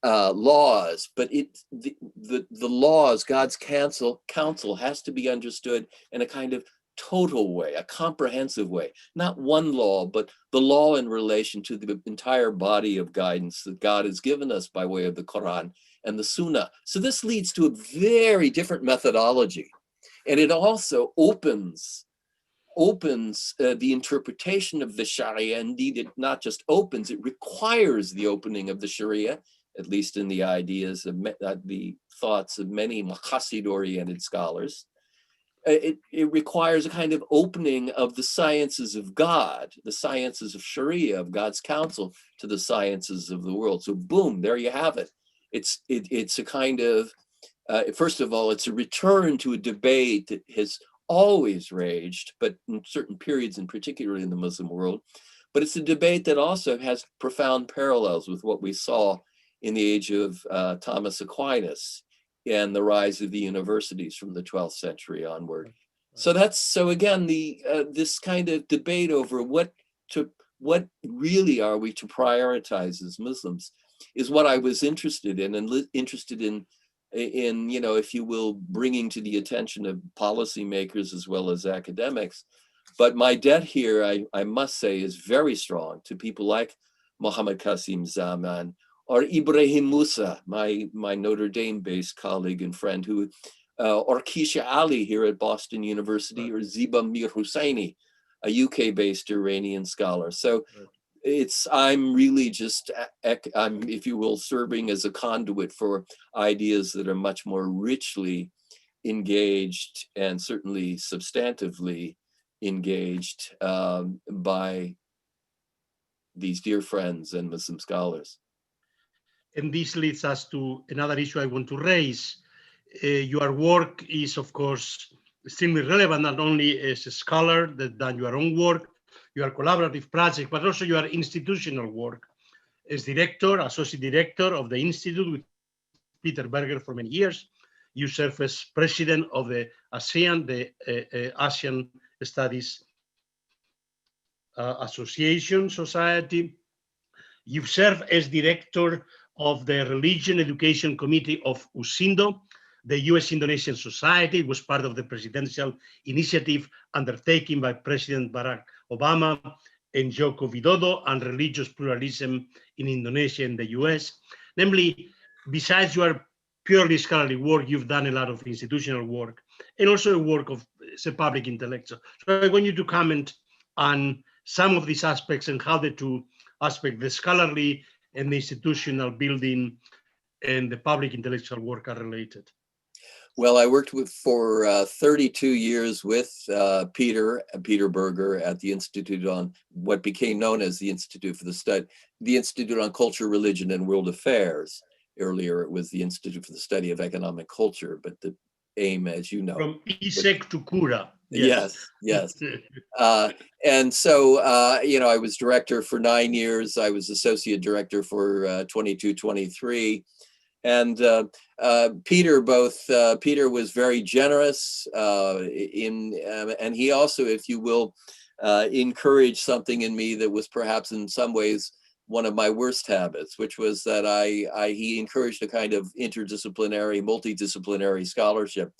B: laws, but the laws, God's counsel has to be understood in a kind of total way, a comprehensive way, not one law, but the law in relation to the entire body of guidance that God has given us by way of the Quran and the Sunnah. So this leads to a very different methodology. And it also opens the interpretation of the Sharia. Indeed, it not just opens, it requires the opening of the Sharia, at least in the ideas of the thoughts of many Maqasid-oriented scholars. It requires a kind of opening of the sciences of God, the sciences of Sharia, of God's counsel, to the sciences of the world. So boom, there you have it. It's a kind of, first of all, it's a return to a debate that has always raged, but in certain periods, and particularly in the Muslim world. But it's a debate that also has profound parallels with what we saw in the age of Thomas Aquinas and the rise of the universities from the 12th century onward. So again, this kind of debate over what really are we to prioritize as Muslims is what I was interested in, and interested in, if you will, bringing to the attention of policymakers as well as academics. But my debt here, I must say, is very strong to people like Muhammad Qasim Zaman or Ibrahim Musa, my Notre Dame-based colleague and friend, or Keisha Ali here at Boston University, or Ziba Mir Husseini, a UK-based Iranian scholar. So I'm really just, if you will, serving as a conduit for ideas that are much more richly engaged and certainly substantively engaged by these dear friends and Muslim scholars.
A: And this leads us to another issue I want to raise. Your work is, of course, extremely relevant, not only as a scholar that done your own work, your collaborative project, but also your institutional work. As director, associate director of the Institute with Peter Berger for many years, you serve as president of the ASEAN, the Asian Studies Association Society. You've served as director of the Religion Education Committee of USINDO, the US-Indonesian Society. It was part of the presidential initiative undertaken by President Barack Obama and Joko Widodo on religious pluralism in Indonesia and the US. Namely, besides your purely scholarly work, you've done a lot of institutional work and also work as a public intellectual. So I want you to comment on some of these aspects and how the two aspects, the scholarly and the institutional building and the public intellectual work, are related.
B: Well, I worked for 32 years with Peter Berger at the Institute on what became known as the Institute on Culture, Religion, and World Affairs. Earlier, it was the Institute for the Study of Economic Culture, but the aim, as you know,
A: from ISEC to CURA.
B: Yes. And so, I was director for 9 years. I was associate director for 22, 23. And Peter was very generous and he also, if you will, encouraged something in me that was perhaps in some ways one of my worst habits, which was that he encouraged a kind of interdisciplinary, multidisciplinary scholarship.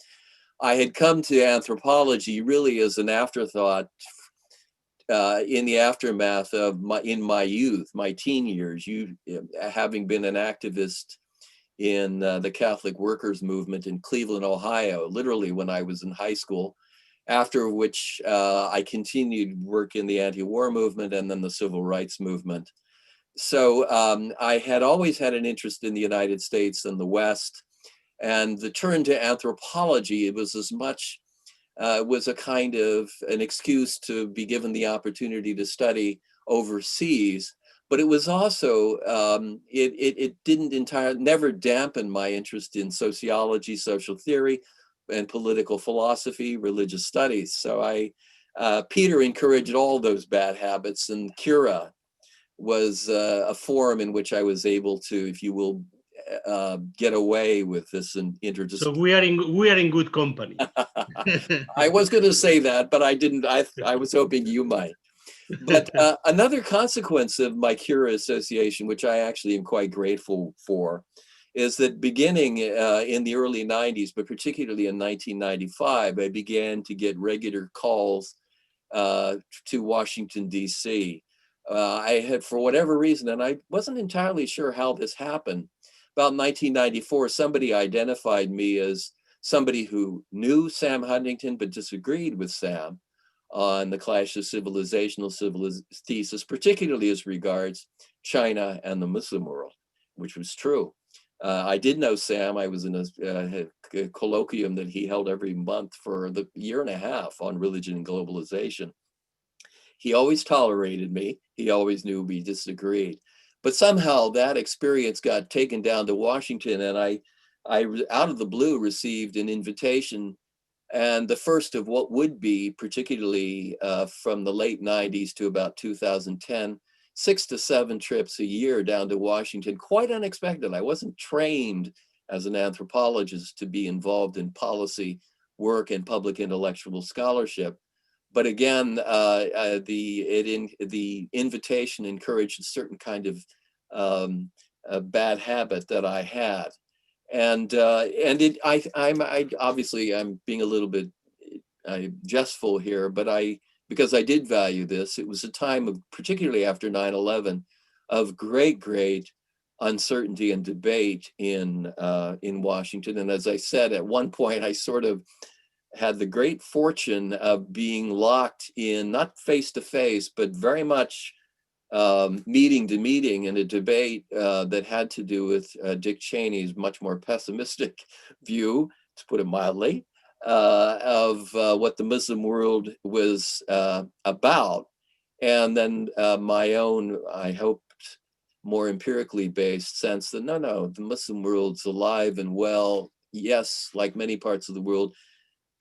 B: I had come to anthropology really as an afterthought in the aftermath of my youth, my teen years, having been an activist in the Catholic workers movement in Cleveland, Ohio, literally when I was in high school, after which I continued work in the anti-war movement and then the civil rights movement. So I had always had an interest in the United States and the West, and the turn to anthropology, it was as much, was a kind of an excuse to be given the opportunity to study overseas. But it was also, it didn't never dampen my interest in sociology, social theory, and political philosophy, religious studies. So Peter encouraged all those bad habits, and CURA was a forum in which I was able to, if you will, get away with this
A: So we are in good company.
B: I was going to say that, but I didn't. I was hoping you might. But another consequence of my CURA association, which I actually am quite grateful for, is that beginning in the early 90s, but particularly in 1995, I began to get regular calls to Washington, D.C. I had, for whatever reason, and I wasn't entirely sure how this happened, about 1994, somebody identified me as somebody who knew Sam Huntington but disagreed with Sam on the clash of civilizational thesis, particularly as regards China and the Muslim world, which was true. I did know Sam. I was in a colloquium that he held every month for the year and a half on religion and globalization. He always tolerated me. He always knew we disagreed. But somehow that experience got taken down to Washington, and I out of the blue received an invitation, and the first of what would be, particularly from the late 90s to about 2010, 6 to 7 trips a year down to Washington, quite unexpected. I wasn't trained as an anthropologist to be involved in policy work and public intellectual scholarship. But again, the invitation encouraged a certain kind of a bad habit that I had. And obviously I'm being a little bit jestful here, but because I did value this, it was a time of, particularly after 9/11, of great uncertainty and debate in Washington. And as I said, at one point, I sort of had the great fortune of being locked in, not face to face, but very much meeting to meeting in a debate that had to do with Dick Cheney's much more pessimistic view, to put it mildly, of what the Muslim world was about. And then my own, I hoped, more empirically based sense that no, the Muslim world's alive and well, yes, like many parts of the world,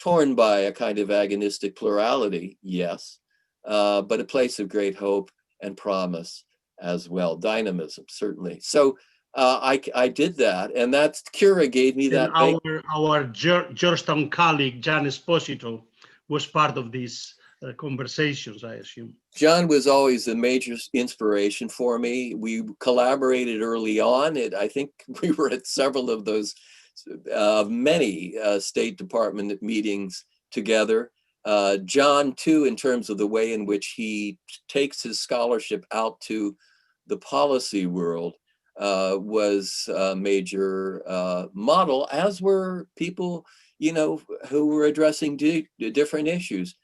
B: torn by a kind of agonistic plurality, yes, but a place of great hope and promise as well, dynamism, certainly. So I did that, and that CURA gave me that.
A: Our Georgetown colleague, John Esposito, was part of these conversations, I assume.
B: John was always a major inspiration for me. We collaborated early on. I think we were at several of those many State Department meetings together. John, too, in terms of the way in which he takes his scholarship out to the policy world, was a major model, as were people, who were addressing different issues.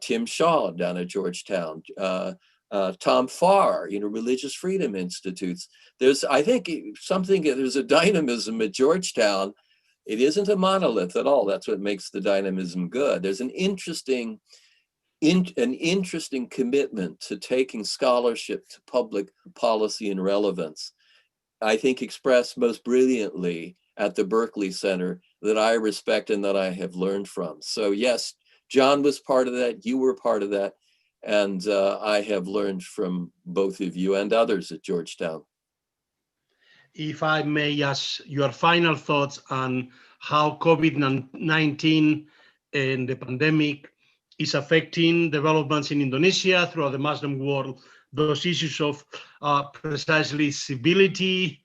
B: Tim Shaw down at Georgetown, Tom Farr, Religious Freedom Institutes. There's a dynamism at Georgetown. It isn't a monolith at all. That's what makes the dynamism good. There's an interesting commitment to taking scholarship to public policy and relevance, I think expressed most brilliantly at the Berkeley Center, that I respect and that I have learned from. So yes, John was part of that, you were part of that, and I have learned from both of you and others at Georgetown.
A: If I may ask your final thoughts on how COVID-19 and the pandemic is affecting developments in Indonesia, throughout the Muslim world, those issues of precisely civility,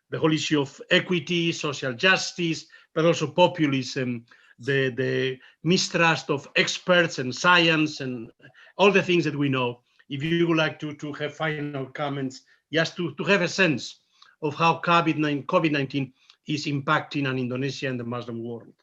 A: the whole issue of equity, social justice, but also populism, the mistrust of experts and science and all the things that we know. If you would like to have final comments, just to have a sense of how COVID-19 is impacting on Indonesia and the Muslim world.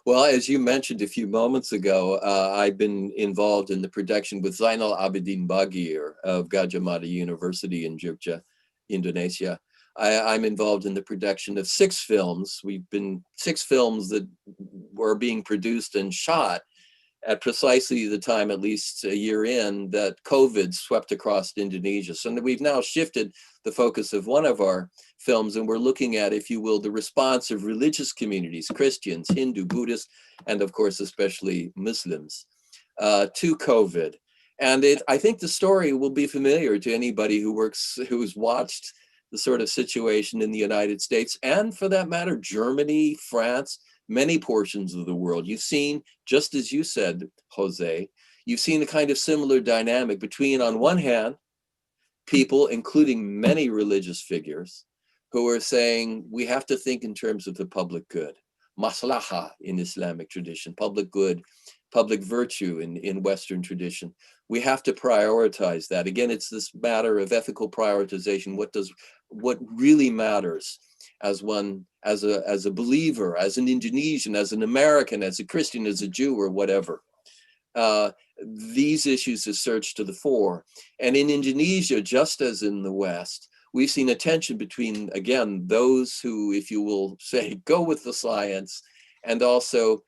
B: Well, as you mentioned a few moments ago, I've been involved in the production with Zainal Abidin Berger of Gadjah Mada University in Jogja, Indonesia. I'm involved in the production of 6 films. 6 films that were being produced and shot at precisely the time, at least a year in, that COVID swept across Indonesia. So we've now shifted the focus of one of our films, and we're looking at, if you will, the response of religious communities, Christians, Hindu, Buddhists, and of course, especially Muslims, to COVID. And I think the story will be familiar to anybody who's watched the sort of situation in the United States, and for that matter, Germany, France, many portions of the world. You've seen, just as you said, Jose, you've seen a kind of similar dynamic between, on one hand, people, including many religious figures, who are saying we have to think in terms of the public good, maslaha in Islamic tradition, public good, public virtue in Western tradition. We have to prioritize that. Again, it's this matter of ethical prioritization. What really matters as a believer, as an Indonesian, as an American, as a Christian, as a Jew, or whatever. These issues are surged to the fore. And in Indonesia, just as in the West, we've seen a tension between, again, those who, if you will say, go with the science, and also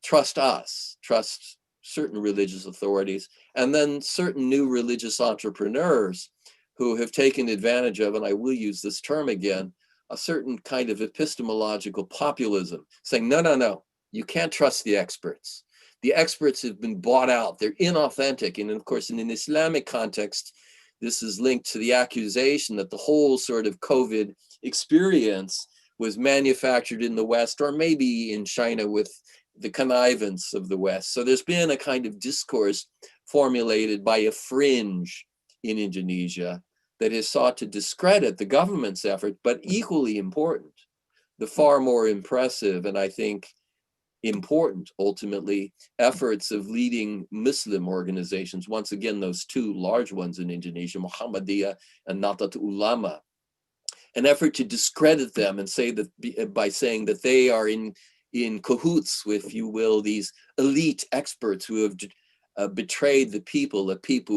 B: trust us, trust certain religious authorities, and then certain new religious entrepreneurs who have taken advantage of, and I will use this term again, a certain kind of epistemological populism, saying, no, no, no, you can't trust the experts. The experts have been bought out, they're inauthentic. And of course, in an Islamic context, this is linked to the accusation that the whole sort of COVID experience was manufactured in the West, or maybe in China with the connivance of the West. So there's been a kind of discourse formulated by a fringe in Indonesia that has sought to discredit the government's effort, but equally important, the far more impressive and I think important, ultimately, efforts of leading Muslim organizations, once again, those two large ones in Indonesia, Muhammadiyah and Nahdlatul Ulama, an effort to discredit them and say that by saying that they are in cahoots with, if you will, these elite experts who have betrayed the people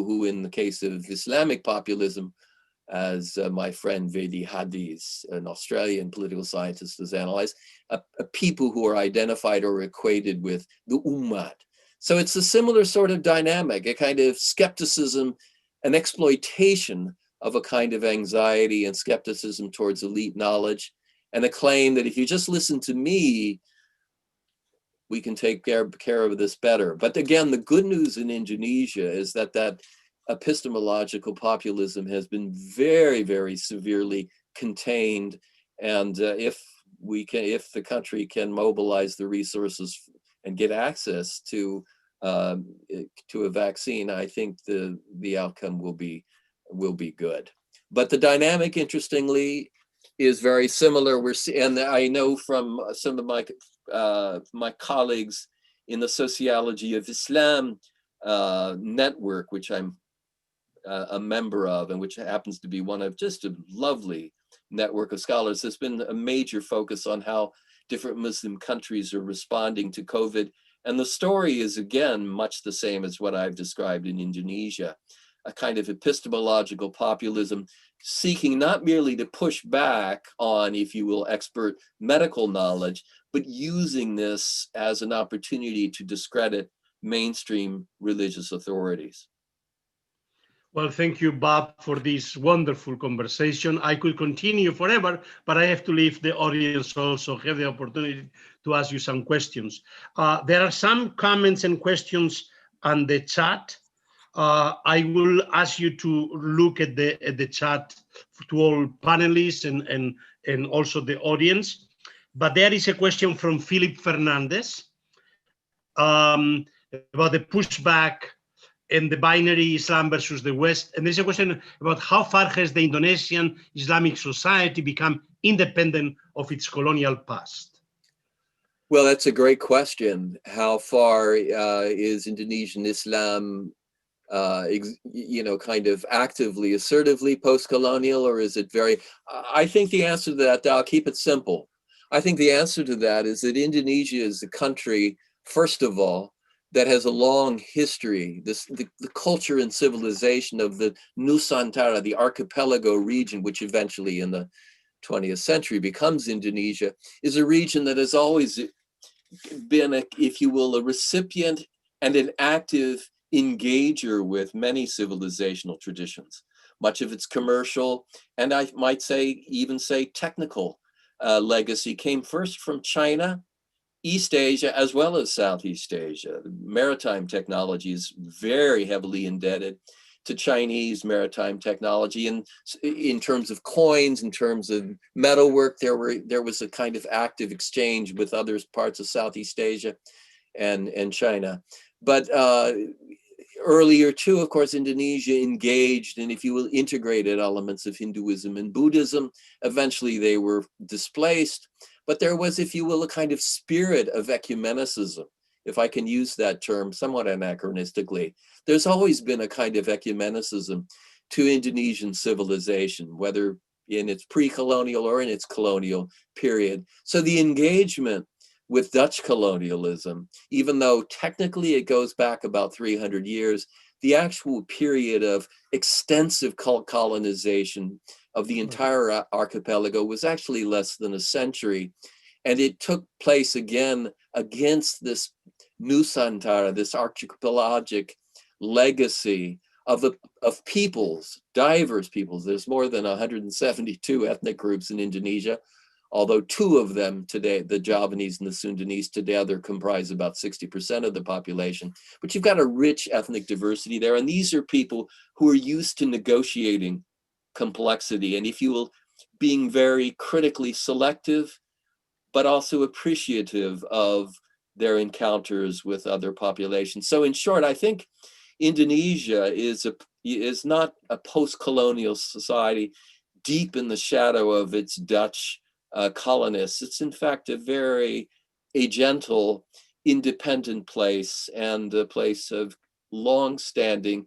B: who, in the case of Islamic populism, as my friend Vedi Hadis, an Australian political scientist, has analyzed, a people who are identified or equated with the Ummah. So it's a similar sort of dynamic, a kind of skepticism, an exploitation of a kind of anxiety and skepticism towards elite knowledge, and a claim that if you just listen to me, we can take care of this better. But again, the good news in Indonesia is that epistemological populism has been very, very severely contained. And if the country can mobilize the resources and get access to a vaccine, I think the outcome will be good. But the dynamic, interestingly, is very similar. And I know from some of my colleagues in the Sociology of Islam network, which I'm a member of, and which happens to be one of just a lovely network of scholars. There's been a major focus on how different Muslim countries are responding to COVID. And the story is, again, much the same as what I've described in Indonesia, a kind of epistemological populism seeking not merely to push back on, if you will, expert medical knowledge, but using this as an opportunity to discredit mainstream religious authorities.
A: Well, thank you, Bob, for this wonderful conversation. I could continue forever, but I have to leave the audience also have the opportunity to ask you some questions. There are some comments and questions on the chat. I will ask you to look at the chat to all panelists and also the audience. But there is a question from Philip Fernandez about the pushback in the binary Islam versus the West. And there's a question about how far has the Indonesian Islamic society become independent of its colonial past?
B: Well, that's a great question. How far is Indonesian Islam, kind of actively, assertively post-colonial, or is it very, I think the answer to that, I'll keep it simple. I think the answer to that is that Indonesia is a country, first of all, that has a long history. The culture and civilization of the Nusantara, the archipelago region, which eventually in the 20th century becomes Indonesia, is a region that has always been, if you will, a recipient and an active engager with many civilizational traditions. Much of its commercial, and I might even say technical legacy came first from China, East Asia, as well as Southeast Asia. Maritime technology is very heavily indebted to Chinese maritime technology. And in terms of coins, in terms of metalwork, there was a kind of active exchange with other parts of Southeast Asia and China. But earlier too, of course, Indonesia engaged in, if you will, integrated elements of Hinduism and Buddhism. Eventually they were displaced, but there was, if you will, a kind of spirit of ecumenicism, if I can use that term somewhat anachronistically. There's always been a kind of ecumenicism to Indonesian civilization, whether in its pre-colonial or in its colonial period. So the engagement with Dutch colonialism, even though technically it goes back about 300 years, the actual period of extensive colonization of the entire archipelago was actually less than a century. And it took place again against this Nusantara, this archipelagic legacy of peoples, diverse peoples. There's more than 172 ethnic groups in Indonesia, although two of them today, the Javanese and the Sundanese, together comprise about 60% of the population. But you've got a rich ethnic diversity there. And these are people who are used to negotiating complexity. And if you will, being very critically selective, but also appreciative of their encounters with other populations. So in short, I think Indonesia is not a post-colonial society deep in the shadow of its Dutch colonists. It's in fact a gentle, independent place, and a place of long-standing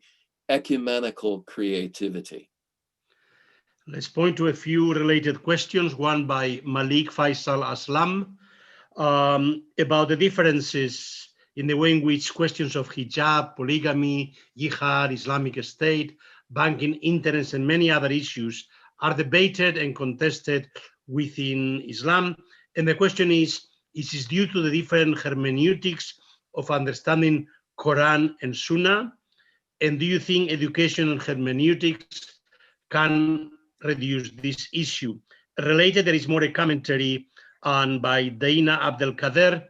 B: ecumenical creativity.
A: Let's point to a few related questions, one by Malik Faisal Aslam, about the differences in the way in which questions of hijab, polygamy, jihad, Islamic State, banking interests, and many other issues are debated and contested within Islam. And the question is this due to the different hermeneutics of understanding Quran and Sunnah? And do you think education and hermeneutics can reduce this issue? Related, there is more a commentary by Dana Abdelkader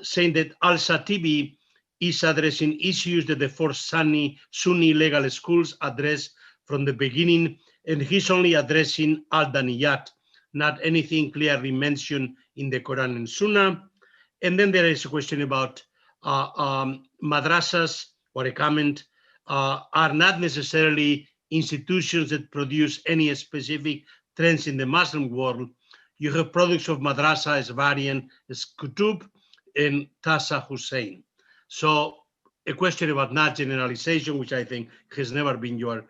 A: saying that Al-Satibi is addressing issues that the four Sunni legal schools address from the beginning, and he's only addressing Al-Daniyat, not anything clearly mentioned in the Quran and Sunnah. And then there is a question about madrasas, or a comment, are not necessarily institutions that produce any specific trends in the Muslim world. You have products of madrasa as variant as Kutub and Tasa Hussein. So a question about not generalization, which I think has never been your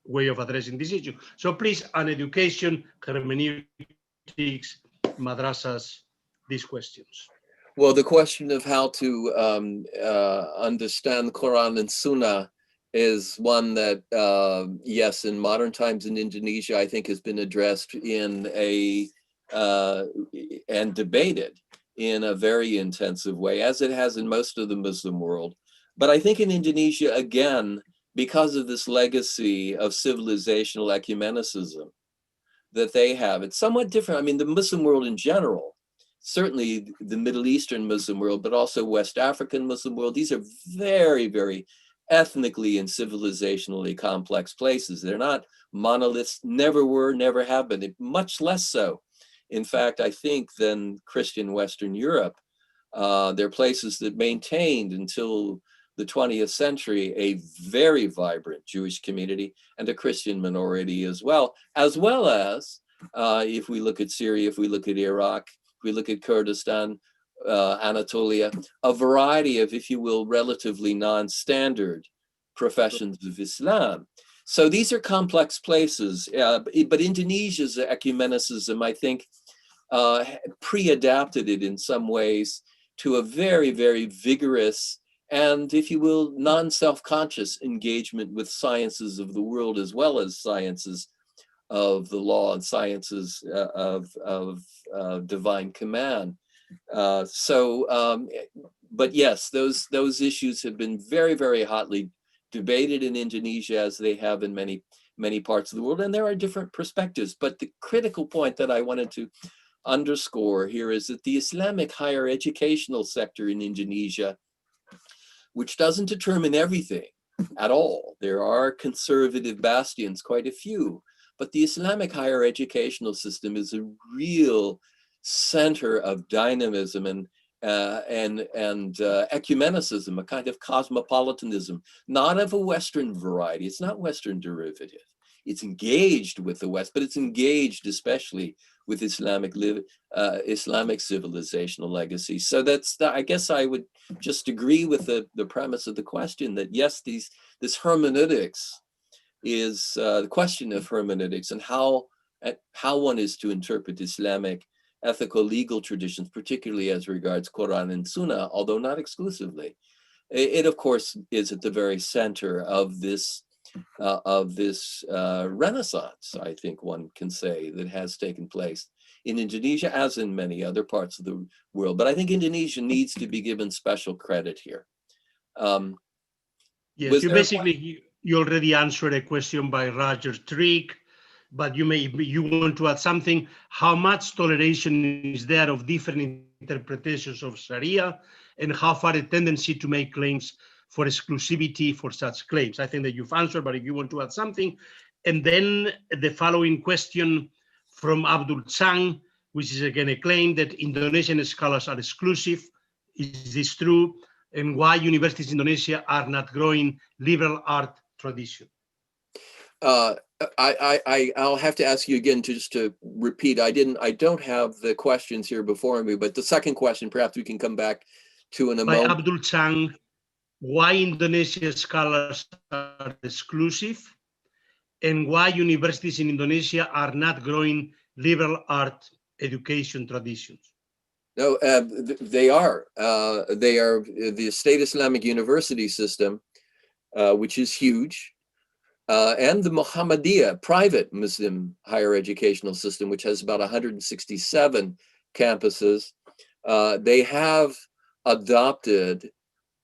A: way of addressing this issue. So please, on education, hermeneutics, madrasas, these questions.
B: Well, the question of how to understand Quran and Sunnah is one that, yes, in modern times in Indonesia, I think has been addressed and debated in a very intensive way, as it has in most of the Muslim world. But I think in Indonesia, again, because of this legacy of civilizational ecumenicism that they have, it's somewhat different. I mean, the Muslim world in general, certainly the Middle Eastern Muslim world, but also West African Muslim world, these are very, very ethnically and civilizationally complex places. They're not monoliths, never were, never have been, much less so, in fact, I think, than Christian Western Europe. They're places that maintained until the 20th century a very vibrant Jewish community and a Christian minority as well as if we look at Syria, if we look at Iraq, if we look at Kurdistan, Anatolia, a variety of, if you will, relatively non-standard professions of Islam. So these are complex places, but Indonesia's ecumenicism, I think, pre-adapted it in some ways to a very, very vigorous and, if you will, non-self-conscious engagement with sciences of the world, as well as sciences of the law and sciences of divine command. But yes, those issues have been very, very hotly debated in Indonesia, as they have in many, many parts of the world, and there are different perspectives. But the critical point that I wanted to underscore here is that the Islamic higher educational sector in Indonesia, which doesn't determine everything, at all. There are conservative bastions, quite a few, but the Islamic higher educational system is a real center of dynamism and ecumenicism, a kind of cosmopolitanism, not of a Western variety. It's not Western derivative. It's engaged with the West, but it's engaged especially with Islamic civilizational legacy. So I guess I would just agree with the premise of the question that yes, this hermeneutics is the question of hermeneutics and how one is to interpret Islamic ethical legal traditions, particularly as regards Quran and Sunnah, although not exclusively. It of course is at the very center of this renaissance, I think one can say, that has taken place in Indonesia as in many other parts of the world. But I think Indonesia needs to be given special credit here.
A: Yes, you already answered a question by Roger Trick, but you want to add something. How much toleration is there of different interpretations of Sharia, and how far a tendency to make claims for exclusivity for such claims? I think that you've answered, but if you want to add something. And then the following question from Abdul Chang, which is again a claim that Indonesian scholars are exclusive. Is this true? And why universities in Indonesia are not growing liberal art tradition?
B: I'll have to ask you again just to repeat. I don't have the questions here before me, but the second question, perhaps we can come back to in a moment.
A: By Abdul Chang, why Indonesian scholars are exclusive, and why universities in Indonesia are not growing liberal art education traditions?
B: No, they are. They are the State Islamic University system, which is huge. And the Muhammadiyah private Muslim higher educational system, which has about 167 campuses. They have adopted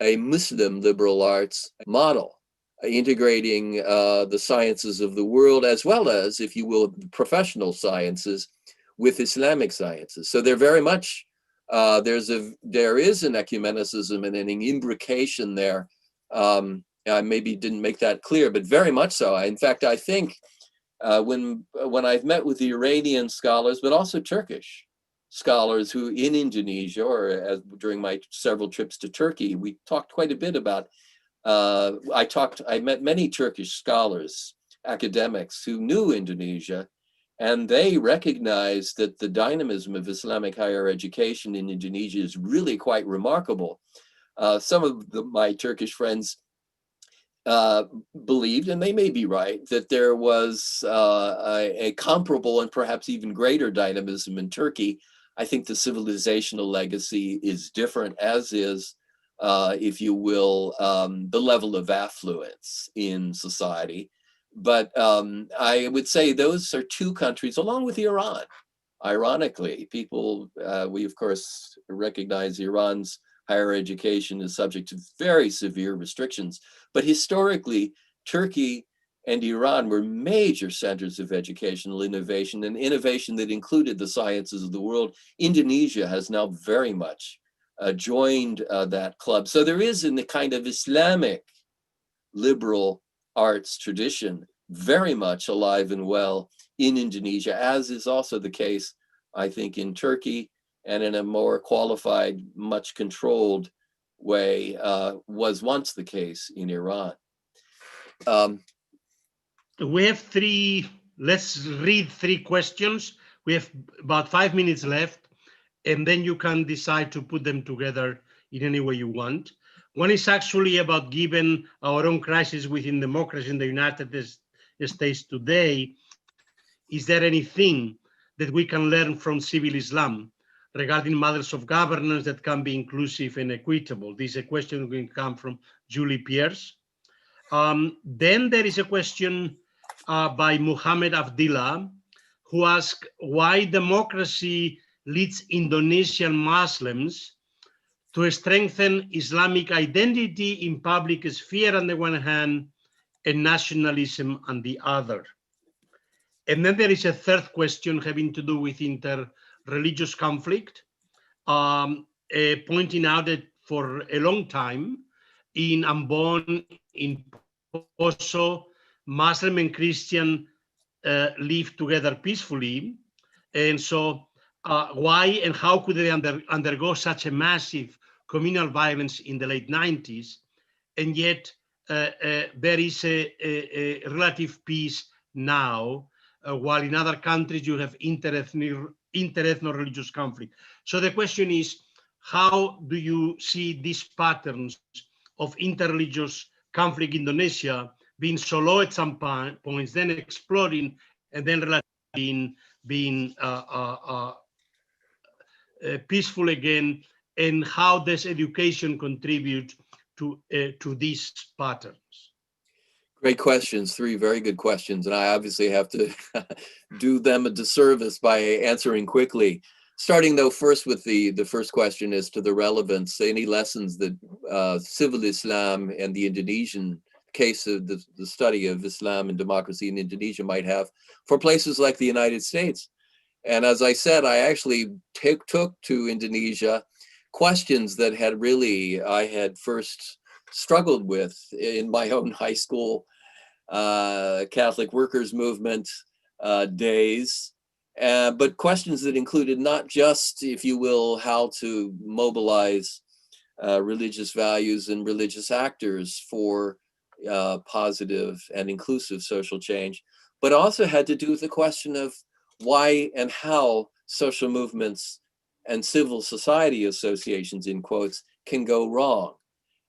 B: a Muslim liberal arts model, integrating the sciences of the world, as well as, if you will, professional sciences with Islamic sciences. So they're very much, there is an ecumenicism and an imbrication there. I maybe didn't make that clear, but very much so. In fact, I think when I've met with the Iranian scholars, but also Turkish scholars who in Indonesia, or during my several trips to Turkey, we talked quite a bit about, I met many Turkish scholars, academics who knew Indonesia, and they recognized that the dynamism of Islamic higher education in Indonesia is really quite remarkable. Some of my Turkish friends believed, and they may be right, that there was a comparable and perhaps even greater dynamism in Turkey. I think the civilizational legacy is different, as is, if you will, the level of affluence in society. But I would say those are two countries, along with Iran. Ironically, we of course recognize Iran's higher education is subject to very severe restrictions. But historically, Turkey and Iran were major centers of educational innovation, and innovation that included the sciences of the world. Indonesia has now very much joined that club. So there is, in the kind of Islamic liberal arts tradition, very much alive and well in Indonesia, as is also the case, I think, in Turkey, and in a more qualified, much controlled way, was once the case in Iran.
A: We have let's read three questions. We have about 5 minutes left, and then you can decide to put them together in any way you want. One is actually about, given our own crisis within democracy in the United States today, is there anything that we can learn from civil Islam regarding models of governance that can be inclusive and equitable? This is a question that can come from Julie Pierce. Then there is a question by Muhammad Abdillah, who asks why democracy leads Indonesian Muslims to strengthen Islamic identity in public sphere on the one hand and nationalism on the other. And then there is a third question having to do with inter-religious conflict, pointing out that for a long time in Ambon, in also Muslim and Christian live together peacefully. And so why and how could they undergo such a massive communal violence in the late 90s? And yet there is a relative peace now, while in other countries you have interethno religious conflict. So the question is, how do you see these patterns of interreligious conflict in Indonesia being so low at some points, then exploding, and then being peaceful again, and how does education contribute to these patterns?
B: Great questions, three very good questions, and I obviously have to do them a disservice by answering quickly. Starting though first with the first question as to the relevance, any lessons that civil Islam and the Indonesian case of the study of Islam and democracy in Indonesia might have for places like the United States. And as I said, I actually took to Indonesia questions that I had first struggled with in my own high school Catholic workers movement days, but questions that included not just, if you will, how to mobilize religious values and religious actors for positive and inclusive social change, but also had to do with the question of why and how social movements and civil society associations, in quotes, can go wrong.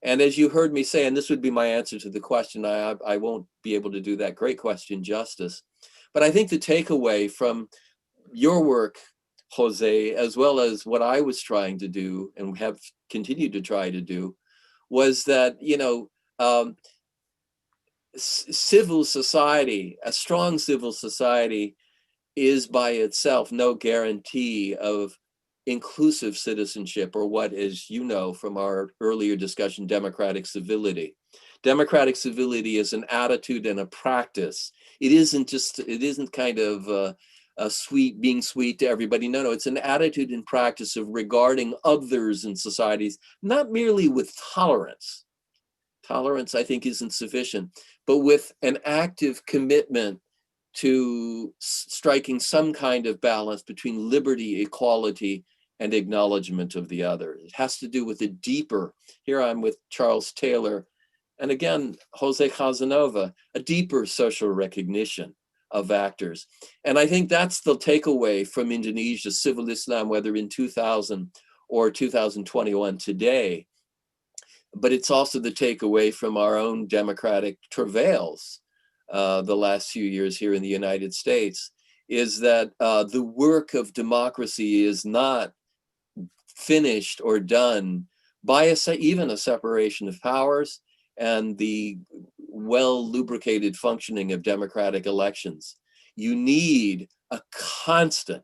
B: And as you heard me say, and this would be my answer to the question, I won't be able to do that great question justice, but I think the takeaway from your work, Jose, as well as what I was trying to do and have continued to try to do, was that, civil society, a strong civil society, is by itself no guarantee of inclusive citizenship, or what, as you know from our earlier discussion, democratic civility. Democratic civility is an attitude and a practice. It isn't kind of being sweet to everybody. No, it's an attitude and practice of regarding others in societies, not merely with tolerance. Tolerance, I think, isn't sufficient, but with an active commitment to striking some kind of balance between liberty, equality, and acknowledgement of the other. It has to do with a deeper, here I'm with Charles Taylor, and again, Jose Casanova, a deeper social recognition of actors. And I think that's the takeaway from Indonesia, civil Islam, whether in 2000 or 2021 today. But it's also the takeaway from our own democratic travails the last few years here in the United States, is that the work of democracy is not finished or done by even a separation of powers and the well-lubricated functioning of democratic elections. You need a constant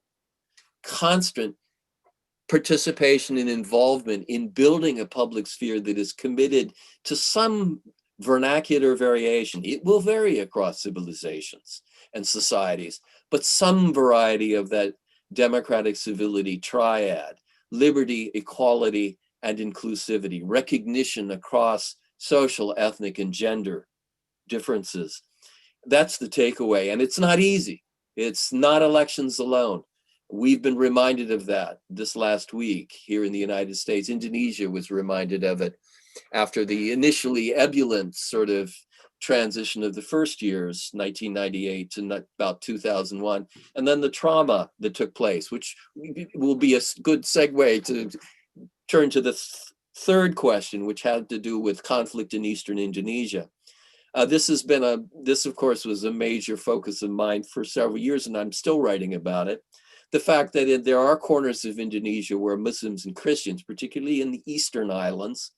B: participation and involvement in building a public sphere that is committed to some vernacular variation. It will vary across civilizations and societies, but some variety of that democratic civility triad: liberty, equality, and inclusivity, recognition across social, ethnic, and gender differences. That's the takeaway, and it's not easy. It's not elections alone. We've been reminded of that this last week here in the United States. Indonesia was reminded of it after the initially ebullient sort of transition of the first years, 1998 to about 2001, and then the trauma that took place, which will be a good segue to turn to the third question, which had to do with conflict in Eastern Indonesia. This, of course, was a major focus of mine for several years, and I'm still writing about it. The fact that there are corners of Indonesia where Muslims and Christians, particularly in the Eastern Islands,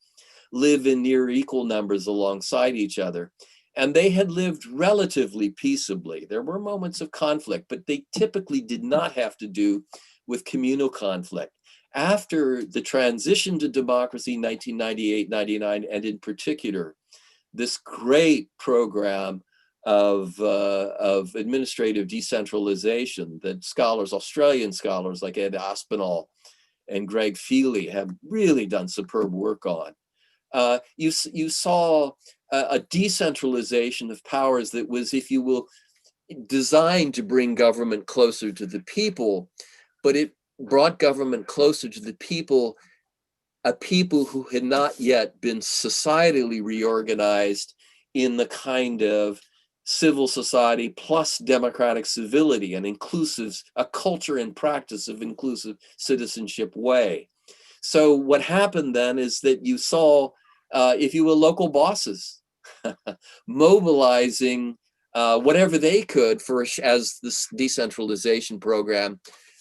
B: live in near equal numbers alongside each other. And they had lived relatively peaceably. There were moments of conflict, but they typically did not have to do with communal conflict. After the transition to democracy, 1998-99, and in particular, this great program of administrative decentralization that Australian scholars like Ed Aspinall and Greg Feely have really done superb work on. you saw a decentralization of powers that was, if you will, designed to bring government closer to the people, but it brought government closer to the people, a people who had not yet been societally reorganized in the kind of civil society plus democratic civility and inclusive, a culture and practice of inclusive citizenship way. So what happened then is that you saw, if you will, local bosses mobilizing whatever they could for, as this decentralization program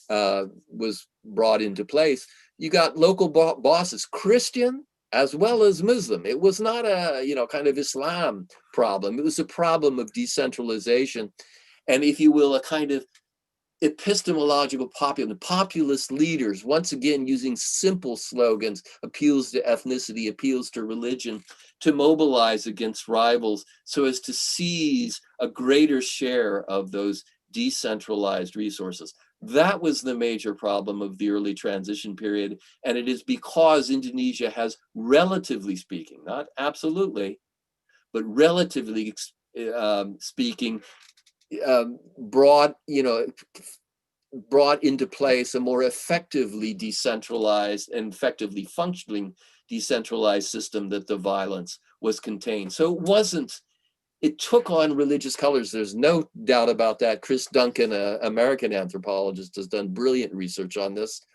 B: was brought into place. You got local bosses, Christian as well as Muslim. It was not a, kind of Islam problem. It was a problem of decentralization. And if you will, a kind of epistemological populist leaders, once again using simple slogans, appeals to ethnicity, appeals to religion, to mobilize against rivals so as to seize a greater share of those decentralized resources. That was the major problem of the early transition period. And it is because Indonesia has, relatively speaking, not absolutely, but relatively speaking, brought into place a more effectively decentralized and effectively functioning decentralized system that the violence was contained. So it took on religious colors. There's no doubt about that. Chris Duncan, an American anthropologist, has done brilliant research on this.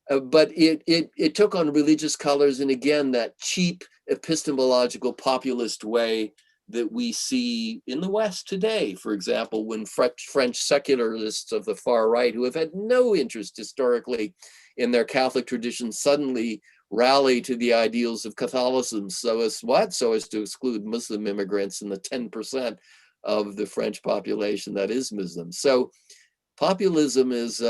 B: But it took on religious colors, and again, that cheap epistemological populist way that we see in the West today. For example, when French secularists of the far right, who have had no interest historically in their Catholic tradition, suddenly rally to the ideals of Catholicism, so as to exclude Muslim immigrants in the 10% of the French population that is Muslim. So populism is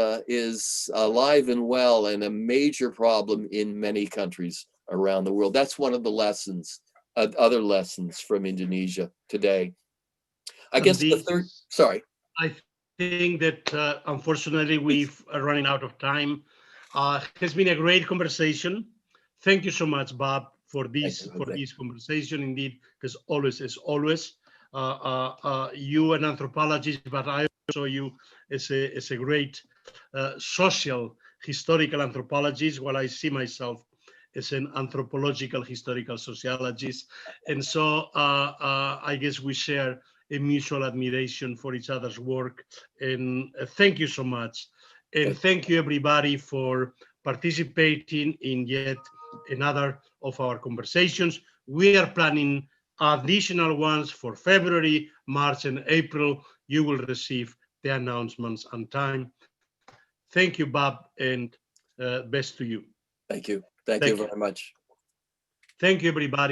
B: alive and well and a major problem in many countries around the world. That's one of the lessons, other lessons from Indonesia today. I guess the third, sorry.
A: I think that unfortunately we're running out of time. It has been a great conversation. Thank you so much, Bob, for this conversation. Indeed, as always, you an anthropologist, but I also you as a great social historical anthropologist, while I see myself as an anthropological historical sociologist. And so I guess we share a mutual admiration for each other's work. And thank you so much. And thank you everybody for participating in yet another of our conversations. We are planning additional ones for February, March, and April. You will receive the announcements on time. Thank you, Bob, and best to you.
B: Thank you. Thank you very much.
A: Thank you, everybody.